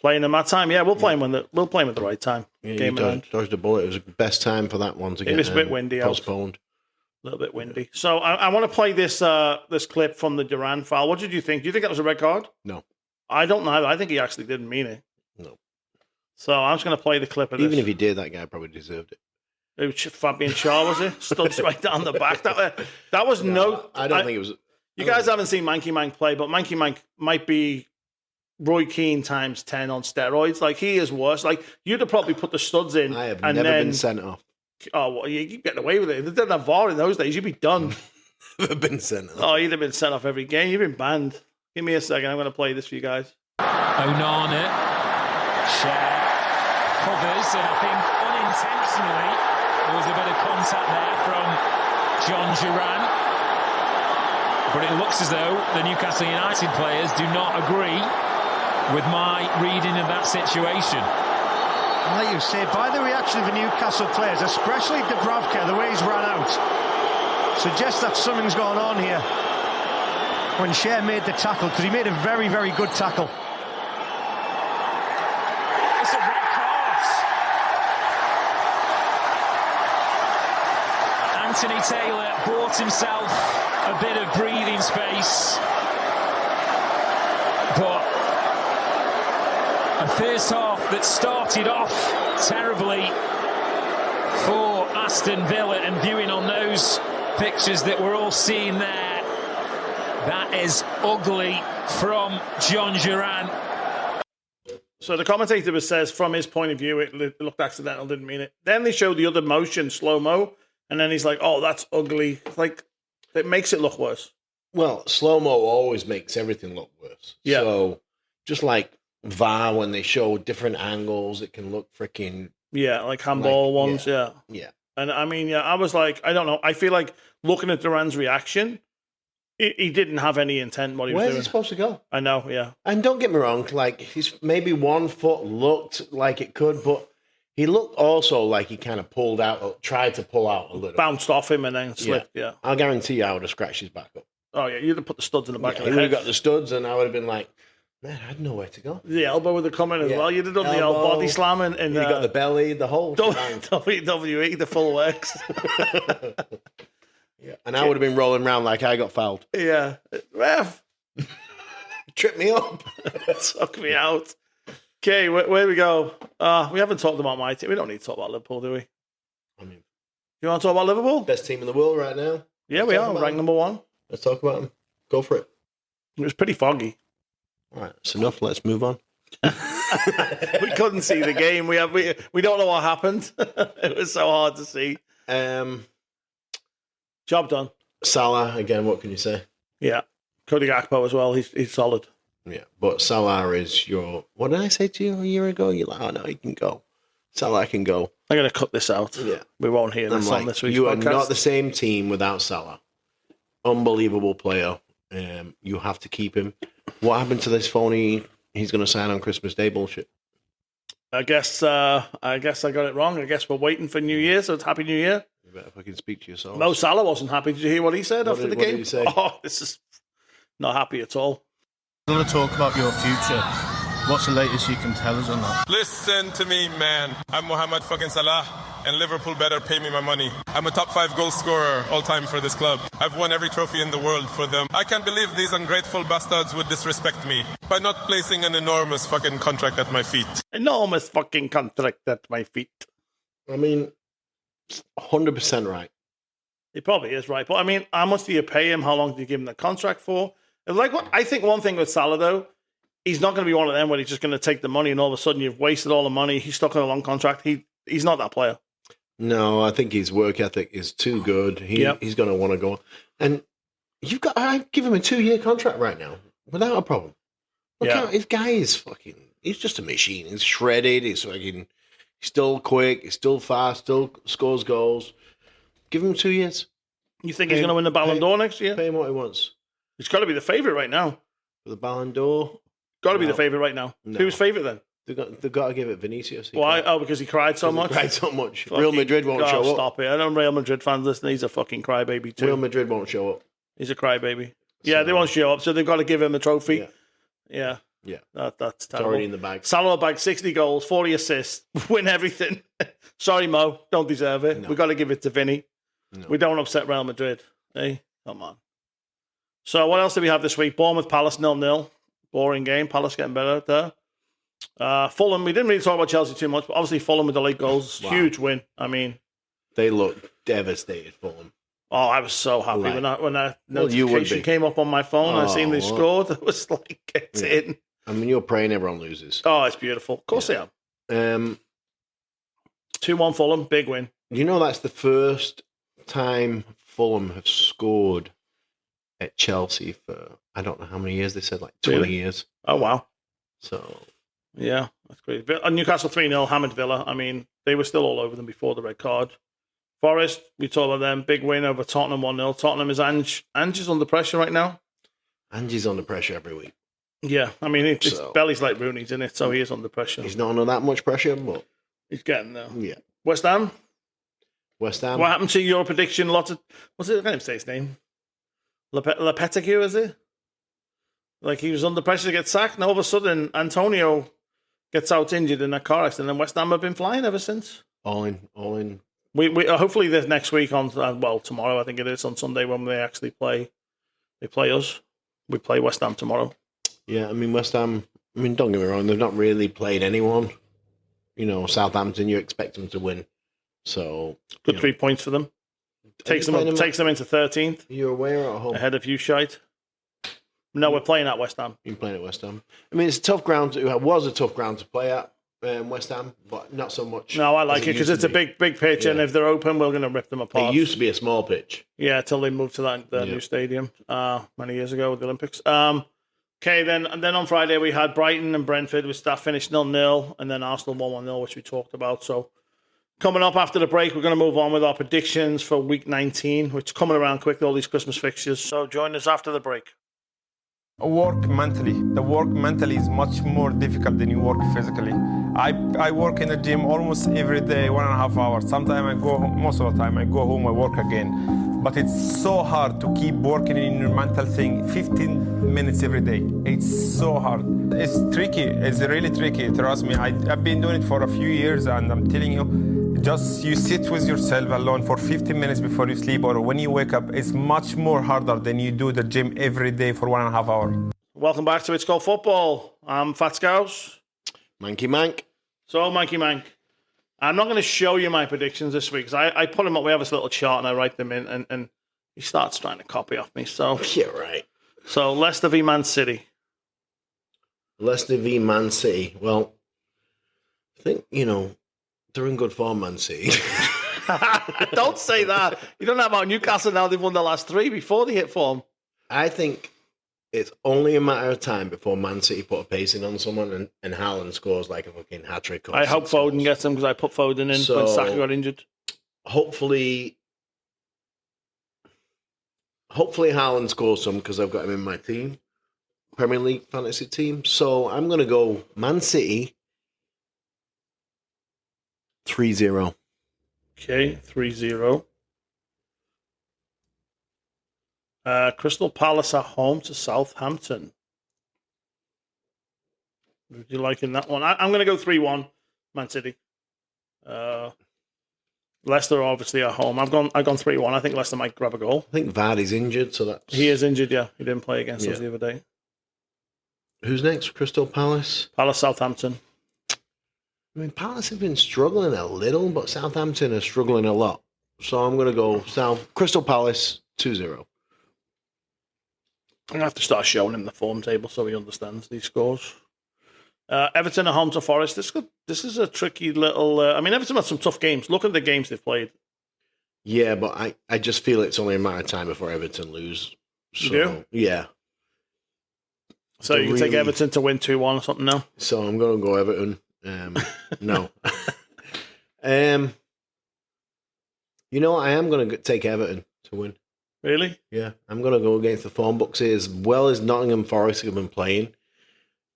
Speaker 3: Playing them at time, yeah, we'll play them at the right time.
Speaker 4: Yeah, you dodged a bullet. It was the best time for that one to get.
Speaker 3: It was a bit windy.
Speaker 4: Postponed.
Speaker 3: A little bit windy. So I want to play this this clip from the Duran foul. What did you think? Do you think that was a red card?
Speaker 4: No.
Speaker 3: I don't know. I think he actually didn't mean it.
Speaker 4: No.
Speaker 3: So I'm just going to play the clip of this.
Speaker 4: Even if he did, that guy probably deserved it.
Speaker 3: Fabian Schär, was it? Stood right down the back. That was
Speaker 4: I don't think it was.
Speaker 3: You guys haven't seen Manky Mank play, but Manky Mank might be Roy Keane times 10 on steroids. Like, he is worse. Like, you'd have probably put the studs in.
Speaker 4: I have never been sent off.
Speaker 3: Oh, well, you keep getting away with it. They didn't have VAR in those days. You'd be done.
Speaker 4: Never been sent off.
Speaker 3: Oh, you'd have been sent off every game. You've been banned. Give me a second. I'm going to play this for you guys.
Speaker 20: Onana. Schär covers, and I think unintentionally there was a bit of contact there from John Duran. But it looks as though the Newcastle United players do not agree with my reading of that situation.
Speaker 21: And like you say, by the reaction of the Newcastle players, especially Dubravka, the way he's ran out, suggests that something's going on here when Schär made the tackle, because he made a very, very good tackle.
Speaker 20: It's a red card. Anthony Taylor bought himself a bit of breathing space, but a first half that started off terribly for Aston Villa, and viewing on those pictures that we're all seeing there, that is ugly from John Duran.
Speaker 3: So the commentator says, from his point of view, it looked accidental, didn't mean it. Then they showed the other motion, slow-mo, and then he's like, oh, that's ugly. Like, it makes it look worse.
Speaker 4: Well, slow-mo always makes everything look worse.
Speaker 3: Yeah.
Speaker 4: So, just like VAR, when they show different angles, it can look freaking...
Speaker 3: Yeah, like handball ones, yeah.
Speaker 4: Yeah.
Speaker 3: And I mean, yeah, I was like, I don't know. I feel like looking at Duran's reaction, he didn't have any intent what he was doing.
Speaker 4: Where's he supposed to go?
Speaker 3: I know, yeah.
Speaker 4: And don't get me wrong, like, he's maybe 1 foot looked like it could, but he looked also like he kind of pulled out, tried to pull out a little.
Speaker 3: Bounced off him and then slipped, yeah.
Speaker 4: I'll guarantee you I would have scratched his back up.
Speaker 3: Oh, yeah, you'd have put the studs in the back of the
Speaker 4: He
Speaker 3: head.
Speaker 4: would have got the studs, and I would have been like, man, I had nowhere to go.
Speaker 3: The elbow would have come in as well. You'd have done the old body slam and
Speaker 4: you got the belly, the whole
Speaker 3: WWE, the full works.
Speaker 4: Yeah. And I would have been rolling around like I got fouled.
Speaker 3: Yeah. Ref.
Speaker 4: Tripped me up.
Speaker 3: Took me out. Okay, where we go? We haven't talked about my team. We don't need to talk about Liverpool, do we?
Speaker 4: I mean,
Speaker 3: you want to talk about Liverpool?
Speaker 4: Best team in the world right now.
Speaker 3: Yeah, we are. Ranked number 1.
Speaker 4: Let's talk about them. Go for it.
Speaker 3: It was pretty foggy.
Speaker 4: All right, that's enough. Let's move on.
Speaker 3: We couldn't see the game. We don't know what happened. It was so hard to see. Job done.
Speaker 4: Salah, again, what can you say?
Speaker 3: Yeah. Cody Gakpo as well. He's solid.
Speaker 4: Yeah, but Salah is your... What did I say to you a year ago? You're like, oh, no, he can go. Salah can go.
Speaker 3: I'm going to cut this out.
Speaker 4: Yeah.
Speaker 3: We won't hear this on this week's
Speaker 4: you
Speaker 3: podcast.
Speaker 4: are not the same team without Salah. Unbelievable player. You have to keep him. What happened to this phony, he's going to sign on Christmas Day bullshit?
Speaker 3: I guess I got it wrong. I guess we're waiting for New Year, so it's Happy New Year.
Speaker 4: You better fucking speak to yourself.
Speaker 3: Mo Salah wasn't happy. Did you hear what he said after the game?
Speaker 4: What did he say?
Speaker 3: Oh, this is not happy at all.
Speaker 1: I want to talk about your future. What's the latest you can tell us on that?
Speaker 22: Listen to me, man. I'm Mohamed fucking Salah, and Liverpool better pay me my money. I'm a top 5 goal scorer all time for this club. I've won every trophy in the world for them. I can't believe these ungrateful bastards would disrespect me by not placing an enormous fucking contract at my feet.
Speaker 3: Enormous fucking contract at my feet.
Speaker 4: I mean, 100% right.
Speaker 3: He probably is right. But I mean, how much do you pay him? How long do you give him the contract for? Like, I think one thing with Salah, though, he's not going to be one of them where he's just going to take the money and all of a sudden you've wasted all the money. He's stuck on a long contract. He's not that player.
Speaker 4: No, I think his work ethic is too good. He's going to want to go. And I give him a 2-year contract right now without a problem. Look out, his guy is fucking, he's just a machine. He's shredded. He's still quick. He's still fast. Still scores goals. Give him 2 years.
Speaker 3: You think he's going to win the Ballon d'Or next year?
Speaker 4: Pay him what he wants.
Speaker 3: He's got to be the favourite right now.
Speaker 4: For the Ballon d'Or?
Speaker 3: Got to be the favourite right now.
Speaker 4: No.
Speaker 3: Who's favourite then?
Speaker 4: They've got to give it Vinicius.
Speaker 3: Why? Oh, because he cried so much?
Speaker 4: He cried so much. Real Madrid won't show up.
Speaker 3: Stop it. I know Real Madrid fans listening. He's a fucking crybaby too.
Speaker 4: Real Madrid won't show up.
Speaker 3: He's a crybaby. Yeah, they won't show up, so they've got to give him the trophy. Yeah. That's terrible.
Speaker 4: It's already in the bag.
Speaker 3: Salah bagged 60 goals, 40 assists, win everything. Sorry, Mo. Don't deserve it.
Speaker 4: No.
Speaker 3: We've got to give it to Vinny.
Speaker 4: No.
Speaker 3: We don't upset Real Madrid. Hey, come on. So what else do we have this week? Bournemouth Palace 0-0. Boring game. Palace getting better there. Fulham, we didn't really talk about Chelsea too much, but obviously Fulham with the late goals.
Speaker 4: Wow.
Speaker 3: Huge win. I mean,
Speaker 4: they look devastated, Fulham.
Speaker 3: Oh, I was so happy when that
Speaker 4: you would
Speaker 3: notification
Speaker 4: be.
Speaker 3: came up on my phone. I seen they scored. It was like, it's in.
Speaker 4: I mean, you're praying everyone loses.
Speaker 3: Oh, it's beautiful. Of course they are. 2-1 Fulham, big win.
Speaker 4: You know, that's the first time Fulham have scored at Chelsea for, I don't know how many years. They said like 20 years.
Speaker 3: Oh, wow.
Speaker 4: So,
Speaker 3: yeah, that's great. Newcastle 3-0, hammered Villa. I mean, they were still all over them before the red card. Forest, we talked about them. Big win over Tottenham 1-0. Tottenham is Ange is under pressure right now.
Speaker 4: Ange's under pressure every week.
Speaker 3: Yeah, I mean, it's belly's like Rooney's in it, so he is under pressure.
Speaker 4: He's not under that much pressure, but
Speaker 3: he's getting there.
Speaker 4: Yeah.
Speaker 3: West Ham.
Speaker 4: What
Speaker 3: happened to your prediction? What's it? I can't even say his name. Lopetegui, is it? Like he was under pressure to get sacked, and all of a sudden Antonio gets out injured in a car accident, and West Ham have been flying ever since.
Speaker 4: All in.
Speaker 3: We hopefully this next week on tomorrow I think it is on Sunday when they actually play. They play us. We play West Ham tomorrow.
Speaker 4: Yeah, I mean West Ham. I mean, don't get me wrong; they've not really played anyone. You know, Southampton. You expect them to win, so
Speaker 3: good 3 points for them. Takes them into 13th.
Speaker 4: You're away or at home?
Speaker 3: Ahead of you, shite. No, we're playing at West Ham.
Speaker 4: You're playing at West Ham. I mean, it's a tough ground. It was a tough ground to play at. West Ham, but not so much.
Speaker 3: No, I like it because it's a big pitch, and if they're open, we're going to rip them apart.
Speaker 4: It used to be a small pitch.
Speaker 3: Yeah, till they moved to that new stadium many years ago with the Olympics. Okay, then on Friday we had Brighton and Brentford, which that finished 0-0, and then Arsenal 1-0, which we talked about. So coming up after the break, we're going to move on with our predictions for Week 19, which is coming around quick, all these Christmas fixtures. So join us after the break.
Speaker 23: Work mentally. The work mentally is much more difficult than you work physically. I work in the gym almost every day, 1.5 hours. Sometimes I go home, most of the time I go home, I work again. But it's so hard to keep working in your mental thing 15 minutes every day. It's so hard. It's tricky. It's really tricky. Trust me. I've been doing it for a few years, and I'm telling you, just you sit with yourself alone for 15 minutes before you sleep or when you wake up. It's much more harder than you do the gym every day for 1.5 hours.
Speaker 3: Welcome back to It's Called Football. I'm Fat Scouse.
Speaker 4: Manky Mank.
Speaker 3: So, Manky Mank, I'm not going to show you my predictions this week because I put them up. We have this little chart and I write them in, and he starts trying to copy off me. So
Speaker 4: yeah, right.
Speaker 3: So Leicester v Man City.
Speaker 4: Leicester v Man City. Well, I think they're in good form, Man City.
Speaker 3: Don't say that. You don't know about Newcastle now. They've won the last 3 before they hit form.
Speaker 4: I think it's only a matter of time before Man City put a pacing on someone and Haaland scores like a fucking hat-trick.
Speaker 3: I hope Foden gets them because I put Foden in when Saka got injured.
Speaker 4: Hopefully Haaland scores some because I've got him in my team, Premier League fantasy team. So I'm going to go Man City 3-0.
Speaker 3: Okay, 3-0. Crystal Palace at home to Southampton. Would you like in that one? I'm going to go 3-1, Man City. Leicester obviously at home. I've gone 3-1. I think Leicester might grab a goal.
Speaker 4: I think Vardy's injured, so that's...
Speaker 3: He is injured, yeah. He didn't play against us the other day.
Speaker 4: Who's next? Crystal Palace?
Speaker 3: Palace, Southampton.
Speaker 4: I mean, Palace have been struggling a little, but Southampton are struggling a lot. So I'm going to go Crystal Palace 2-0.
Speaker 3: I'm going to have to start showing him the form table so he understands these scores. Everton at home to Forest. This is a tricky little... I mean, Everton had some tough games. Look at the games they've played.
Speaker 4: Yeah, but I just feel it's only a matter of time before Everton lose. So,
Speaker 3: you do?
Speaker 4: Yeah.
Speaker 3: So you can take Everton to win 2-1 or something now?
Speaker 4: So I'm going to go Everton. No. You know, I am going to take Everton to win.
Speaker 3: Really?
Speaker 4: Yeah, I'm going to go against the form books here. As well as Nottingham Forest have been playing,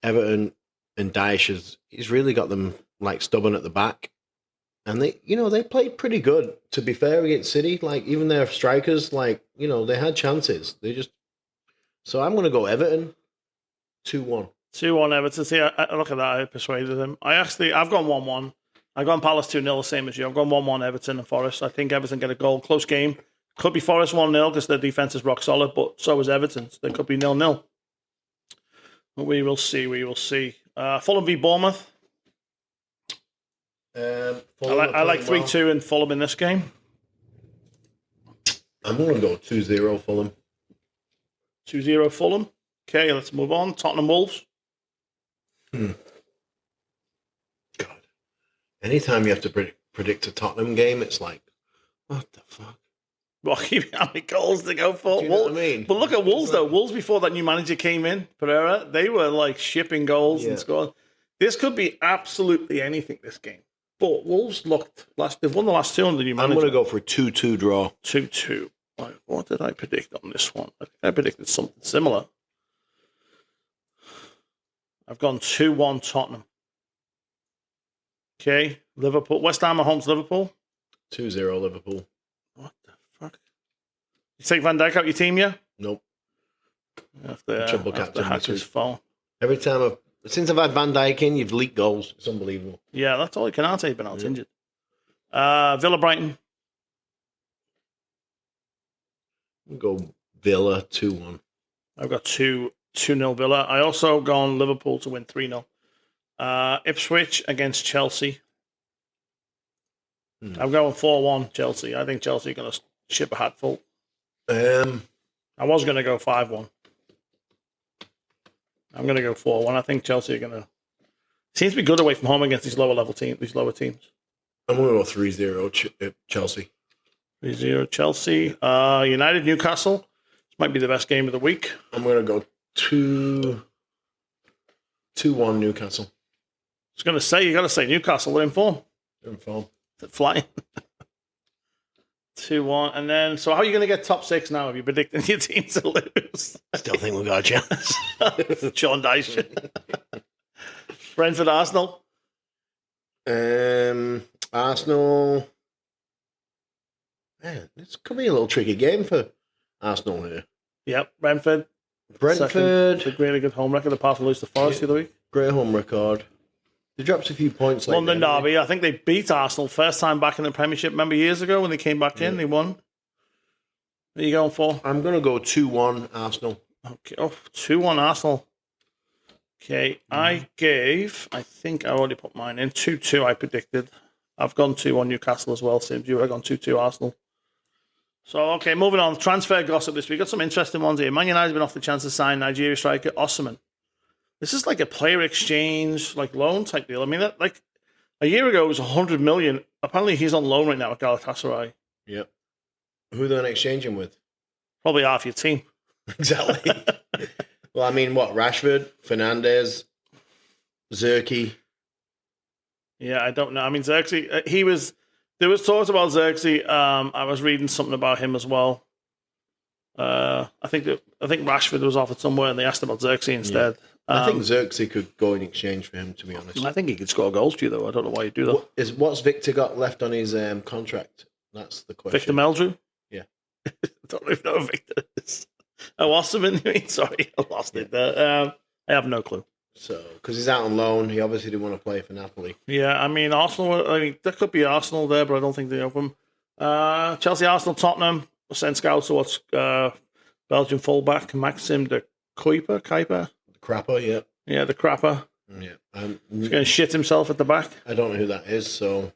Speaker 4: Everton and Dyche he's really got them like stubborn at the back. And they played pretty good, to be fair, against City. Like, even their strikers, they had chances. So I'm going to go Everton 2-1.
Speaker 3: 2-1 Everton. See, look at that. I persuaded him. I've gone 1-1. I've gone Palace 2-0, same as you. I've gone 1-1 Everton and Forest. I think Everton get a goal. Close game. Could be Forest 1-0 because their defence is rock solid, but so is Everton's. They could be 0-0. We will see. Fulham v Bournemouth. I like 3-2 in Fulham in this game.
Speaker 4: I'm going to go 2-0 Fulham.
Speaker 3: 2-0 Fulham. Okay, let's move on. Tottenham Wolves.
Speaker 4: God. Anytime you have to predict a Tottenham game, it's like, what the fuck?
Speaker 3: Well, how many goals to go for?
Speaker 4: Do you know what I mean?
Speaker 3: But look at Wolves, though. Wolves, before that new manager came in, Pereira, they were like shipping goals and scoring. This could be absolutely anything, this game. But Wolves they've won the last 2 under the new manager.
Speaker 4: I'm going to go for a 2-2 draw.
Speaker 3: 2-2. Right, what did I predict on this one? I think I predicted something similar. I've gone 2-1 Tottenham. Okay, Liverpool. West Ham at home to Liverpool.
Speaker 4: 2-0 Liverpool.
Speaker 3: What the fuck? You take Van Dijk out your team, yeah?
Speaker 4: Nope.
Speaker 3: Triple captain hack his phone.
Speaker 4: Every time since I've had Van Dijk in, you've leaked goals. It's unbelievable.
Speaker 3: Yeah, that's all. Canate's been out injured. Villa Brighton.
Speaker 4: We'll go Villa 2-1.
Speaker 3: I've got 2-0 Villa. I also gone Liverpool to win 3-0. Ipswich against Chelsea. I'm going 4-1 Chelsea. I think Chelsea are going to ship a hatful. I was going to go 5-1. I'm going to go 4-1. I think Chelsea are going to... Seems to be good away from home against these lower level teams, these lower teams.
Speaker 4: I'm going to go 3-0 Chelsea.
Speaker 3: 3-0 Chelsea. United Newcastle. This might be the best game of the week.
Speaker 4: I'm going to go 2-1 Newcastle.
Speaker 3: I was going to say, you got to say Newcastle. They're in form.
Speaker 4: They're in form.
Speaker 3: They're flying. 2-1. And then, so how are you going to get top 6 now? Have you predicted your team to lose?
Speaker 4: I still think we've got a chance.
Speaker 3: Sean Dyche. Brentford, Arsenal.
Speaker 4: Arsenal. Man, this could be a little tricky game for Arsenal here.
Speaker 3: Yep, Brentford. Second, a really good home record apart from lose to Forest the other week.
Speaker 4: Great home record. They dropped a few points.
Speaker 3: London Derby. I think they beat Arsenal first time back in the Premiership. Remember years ago when they came back in, they won. What are you going for?
Speaker 4: I'm going to go 2-1 Arsenal.
Speaker 3: Okay, 2-1 Arsenal. Okay, I think I already put mine in. 2-2 I predicted. I've gone 2-1 Newcastle as well. Same as you. I've gone 2-2 Arsenal. So, okay, moving on. Transfer gossip this week. Got some interesting ones here. Man United's been off the chance to sign Nigeria striker Osimhen. This is like a player exchange, like loan type deal. I mean, like A year ago, it was 100 million. Apparently, he's on loan right now at Galatasaray.
Speaker 4: Yep. Who they're exchanging with?
Speaker 3: Probably half your team.
Speaker 4: Exactly. Well, I mean, what? Rashford, Fernandes, Zirkzee.
Speaker 3: Yeah, I don't know. I mean, Zirkzee, there was talks about Zirkzee. I was reading something about him as well. I think Rashford was offered somewhere and they asked about Zirkzee instead.
Speaker 4: Yeah. I think Zirkzee could go in exchange for him, to be honest.
Speaker 3: I think he could score goals for you, though. I don't know why you do that.
Speaker 4: What's Victor got left on his contract? That's the question.
Speaker 3: Victor Meldrew?
Speaker 4: Yeah.
Speaker 3: I don't even know who Victor is. Oh, Wasserman, you mean? Sorry, I lost it there. I have no clue.
Speaker 4: So, because he's out on loan, he obviously didn't want to play for Napoli.
Speaker 3: Yeah, I mean, Arsenal, there could be Arsenal there, but I don't think they have them. Chelsea, Arsenal, Tottenham sent scouts towards Belgian fullback Maxim de Kuiper.
Speaker 4: Crapper, yeah.
Speaker 3: Yeah, the Crapper.
Speaker 4: Yeah.
Speaker 3: He's going to shit himself at the back.
Speaker 4: I don't know who that is, so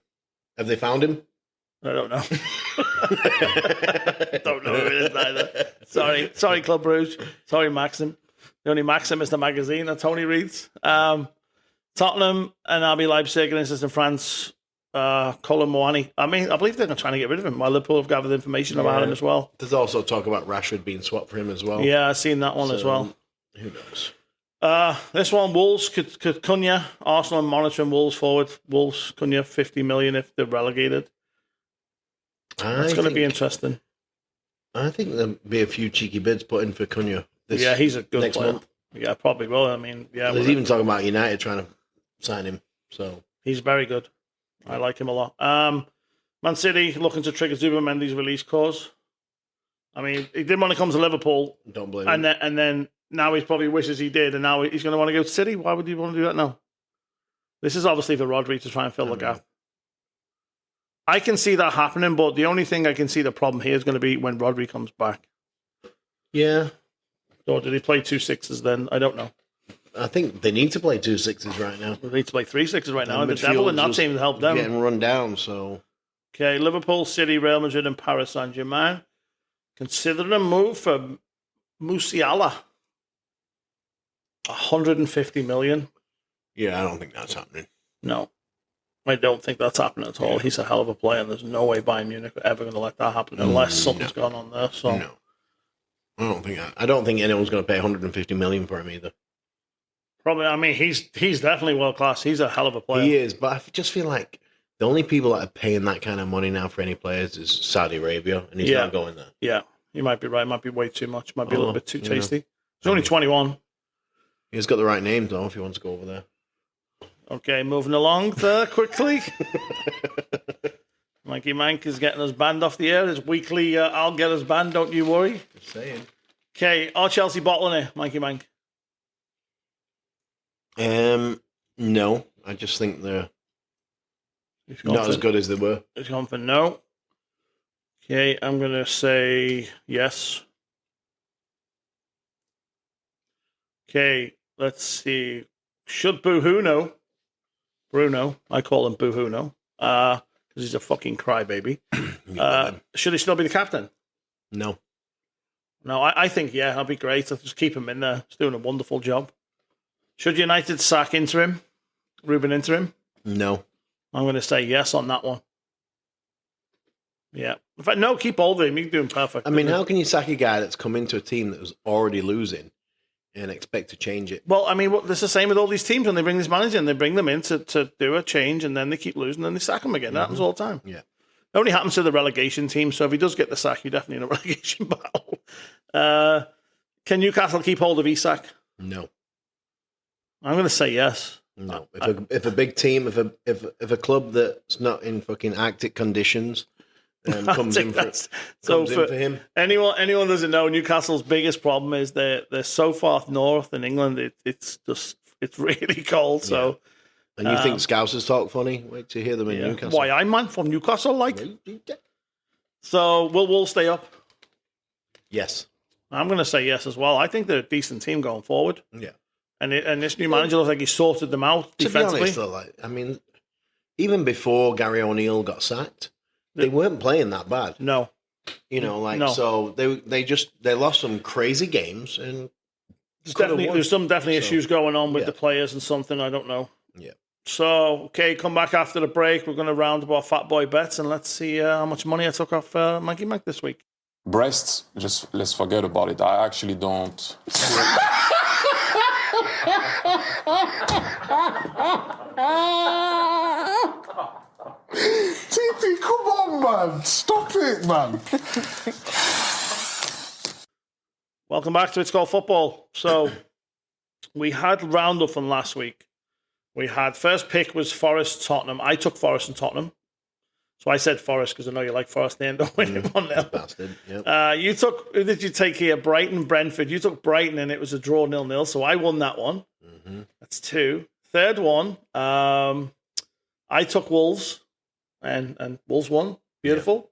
Speaker 4: have they found him?
Speaker 3: I don't know. Don't know who it is either. Sorry, Club Brugge. Sorry, Maxim. The only Maxim is the magazine that Tony reads. Tottenham and RB Leipzig and in France, Colin Moani. I mean, I believe they're trying to get rid of him. While Liverpool have gathered information about him as well.
Speaker 4: There's also talk about Rashford being swapped for him as well.
Speaker 3: Yeah, I've seen that one as well.
Speaker 4: Who knows?
Speaker 3: This one, Wolves, could Cunha, Arsenal monitoring Wolves forward. Wolves, Cunha, 50 million if they're relegated. That's going to be interesting.
Speaker 4: I think there'll be a few cheeky bids put in for Cunha.
Speaker 3: Yeah, he's a good
Speaker 4: next
Speaker 3: player.
Speaker 4: month.
Speaker 3: Yeah, probably will. I mean, yeah.
Speaker 4: There's even talking about United trying to sign him. So
Speaker 3: he's very good. I like him a lot. Man City looking to trigger Zubamendi's release clause. I mean, he didn't want to come to Liverpool.
Speaker 4: Don't blame him.
Speaker 3: And then now he probably wishes he did, and now he's going to want to go to City. Why would he want to do that now? This is obviously for Rodri to try and fill the gap. I can see that happening, but the only thing I can see the problem here is going to be when Rodri comes back.
Speaker 4: Yeah.
Speaker 3: Or did he play 2 6s then? I don't know.
Speaker 4: I think they need to play 2 6s right now.
Speaker 3: They need to play 3 6s right now. The devil in that team to help them.
Speaker 4: Getting run down, so.
Speaker 3: Okay, Liverpool, City, Real Madrid, and Paris Saint-Germain. Consider a move for Musiala. 150 million.
Speaker 4: Yeah, I don't think that's happening.
Speaker 3: No. I don't think that's happening at all. Yeah. He's a hell of a player, and there's no way Bayern Munich are ever going to let that happen unless something's gone on there. So.
Speaker 4: No. I don't think anyone's going to pay 150 million for him either.
Speaker 3: Probably. I mean, he's definitely world class. He's a hell of a player.
Speaker 4: He is, but I just feel like the only people that are paying that kind of money now for any players is Saudi Arabia, and he's not going there.
Speaker 3: Yeah, you might be right. It might be way too much. Might be a little bit too tasty. He's only 21.
Speaker 4: He's got the right name, though, if he wants to go over there.
Speaker 3: Okay, moving along there quickly. Mikey Mank is getting us banned off the air. His weekly, I'll get us banned, don't you worry.
Speaker 4: Just saying.
Speaker 3: Okay, are Chelsea bottling it, Mikey Mank?
Speaker 4: No. I just think they're not as good as they were.
Speaker 3: He's gone for no. Okay, I'm going to say yes. Okay, let's see. Should Bruno, I call him Bruno, because he's a fucking crybaby. Should he still be the captain?
Speaker 4: No.
Speaker 3: No, I think, yeah, that'd be great. I'll just keep him in there. He's doing a wonderful job. Should United sack interim? Ruben interim?
Speaker 4: No.
Speaker 3: I'm going to say yes on that one. Yeah. In fact, no, keep hold of him. You're doing perfect.
Speaker 4: I mean, how can you sack a guy that's come into a team that was already losing and expect to change it?
Speaker 3: Well, I mean, it's the same with all these teams when they bring this manager in. They bring them in to do a change, and then they keep losing, and they sack them again. That happens all the time.
Speaker 4: Yeah.
Speaker 3: It only happens to the relegation team, so if he does get the sack, you're definitely in a relegation battle. Can Newcastle keep hold of Isak?
Speaker 4: No.
Speaker 3: I'm going to say yes.
Speaker 4: No. If a big team, if a club that's not in fucking Arctic conditions comes in for him.
Speaker 3: Anyone doesn't know, Newcastle's biggest problem is they're so far north in England. It's really cold. Yeah. So,
Speaker 4: and you think Scousers talk funny? Wait to hear them in Newcastle.
Speaker 3: Why, I'm man from Newcastle, like. So will Wolves stay up?
Speaker 4: Yes,
Speaker 3: I'm going to say yes as well. I think they're a decent team going forward.
Speaker 4: Yeah,
Speaker 3: and this new manager looks like he sorted them out defensively.
Speaker 4: To be honest, though, I mean, even before Gary O'Neill got sacked, they weren't playing that bad.
Speaker 3: No.
Speaker 4: So they lost some crazy games, and
Speaker 3: there's some issues going on with the players and something I don't know.
Speaker 4: Yeah.
Speaker 3: So, okay, come back after the break. We're going to round up our fat boy bets and let's see how much money I took off Mikey Mac this week.
Speaker 5: Breast, just let's forget about it. I actually don't.
Speaker 6: TT, come on, man. Stop it, man.
Speaker 3: Welcome back to It's Called Football. So, we had roundup from last week. We had first pick was Forest Tottenham. I took Forest and Tottenham. So I said Forest because I know you like Forest. They end up winning 1-0.
Speaker 4: Bastard. Yep.
Speaker 3: You took, who did you take here? Brighton, Brentford. You took Brighton and it was a draw 0-0. So I won that one.
Speaker 4: Mm-hmm.
Speaker 3: That's 2. Third one, I took Wolves and Wolves won. Beautiful.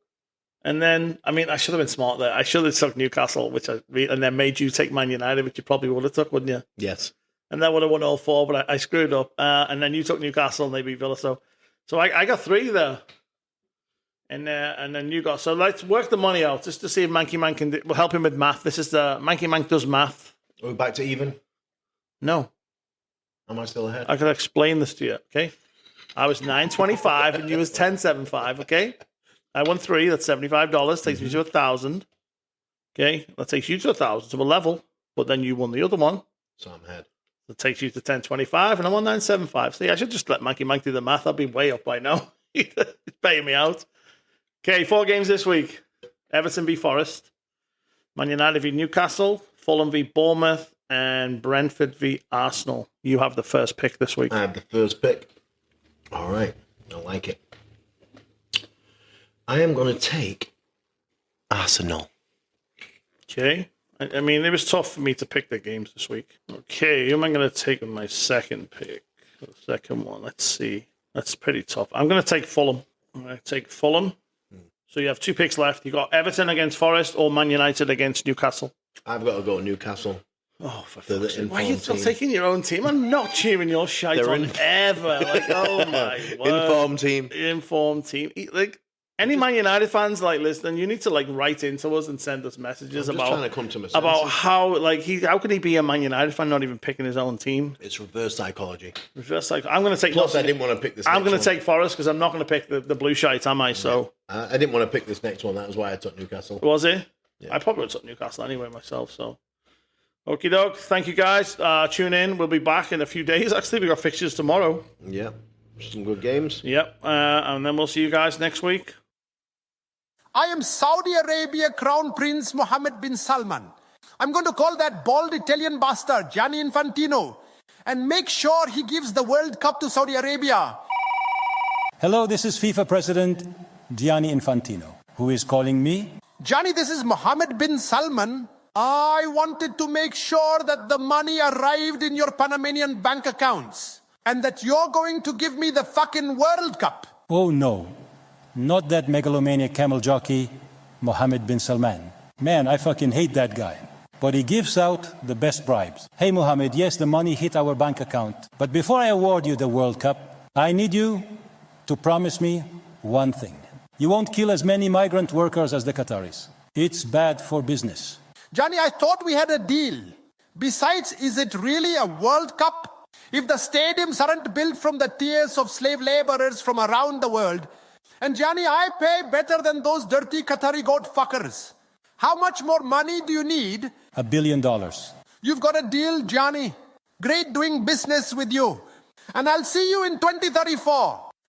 Speaker 3: Yeah. And then, I mean, I should have been smart there. I should have took Newcastle, and then made you take Man United, which you probably would have took, wouldn't you?
Speaker 4: Yes.
Speaker 3: And that would have won all 4, but I screwed up. And then you took Newcastle and they beat Villa. So I got 3 there. And then you got... So let's work the money out just to see if Manky Man can... We'll help him with math. This is the... Manky Man does math.
Speaker 4: Are we back to even?
Speaker 3: No.
Speaker 4: Am I still ahead?
Speaker 3: I can explain this to you, okay? I was 9.25 and you was 10.75, okay? I won 3. That's $75. Takes me to 1,000. Okay? That takes you to 1,000 to a level. But then you won the other one.
Speaker 4: So I'm ahead.
Speaker 3: That takes you to 10.25 and I'm on 9.75. See, I should just let Manky Man do the math. I'd be way up by now. He's paying me out. Okay, 4 games this week. Everton v Forest. Man United v Newcastle. Fulham v Bournemouth. And Brentford v Arsenal. You have the first pick this week.
Speaker 4: I have the first pick. All right. I like it. I am going to take Arsenal.
Speaker 3: Okay. I mean, it was tough for me to pick the games this week. Okay, who am I going to take with my second pick? The second one. Let's see. That's pretty tough. I'm going to take Fulham. I'm going to take Fulham. So you have 2 picks left. You got Everton against Forest or Man United against Newcastle.
Speaker 4: I've got to go Newcastle.
Speaker 3: Oh, for fuck's sake. Why are you still taking your own team? I'm not cheering your shite on ever. Like, oh my word. Informed team. Like, any Man United fans like listening, you need to like write into us and send us messages
Speaker 4: I'm just
Speaker 3: about
Speaker 4: trying to come to my
Speaker 3: about
Speaker 4: senses.
Speaker 3: how could he be a Man United fan not even picking his own team?
Speaker 4: It's reverse psychology.
Speaker 3: Reverse psychology. I'm going to take.
Speaker 4: Plus, I didn't want to pick this.
Speaker 3: I'm going to
Speaker 4: next one.
Speaker 3: take Forest because I'm not going to pick the blue shite, am I? So
Speaker 4: I didn't want to pick this next one. That was why I took Newcastle.
Speaker 3: was it? Yeah. I probably would have took Newcastle anyway myself. So. Okie doke. Thank you guys. Tune in. We'll be back in a few days. Actually, we got fixtures tomorrow.
Speaker 4: Yeah. Some good games.
Speaker 3: Yep. And then we'll see you guys next week.
Speaker 8: I am Saudi Arabia Crown Prince Mohammed bin Salman. I'm going to call that bald Italian bastard, Gianni Infantino, and make sure he gives the World Cup to Saudi Arabia.
Speaker 24: Hello, this is FIFA President Gianni Infantino, who is calling me.
Speaker 8: Gianni, this is Mohammed bin Salman. I wanted to make sure that the money arrived in your Panamanian bank accounts and that you're going to give me the fucking World Cup.
Speaker 24: Oh no, not that megalomaniac camel jockey, Mohammed bin Salman. Man, I fucking hate that guy. But he gives out the best bribes. Hey Mohammed, yes, the money hit our bank account. But before I award you the World Cup, I need you to promise me one thing. You won't kill as many migrant workers as the Qataris. It's bad for business.
Speaker 8: Gianni, I thought we had a deal. Besides, is it really a World Cup? If the stadiums aren't built from the tears of slave laborers from around the world, and Gianni, I pay better than those dirty Qatari goat fuckers. How much more money do you need?
Speaker 24: $1 billion.
Speaker 8: You've got a deal, Gianni. Great doing business with you. And I'll see you in 2034.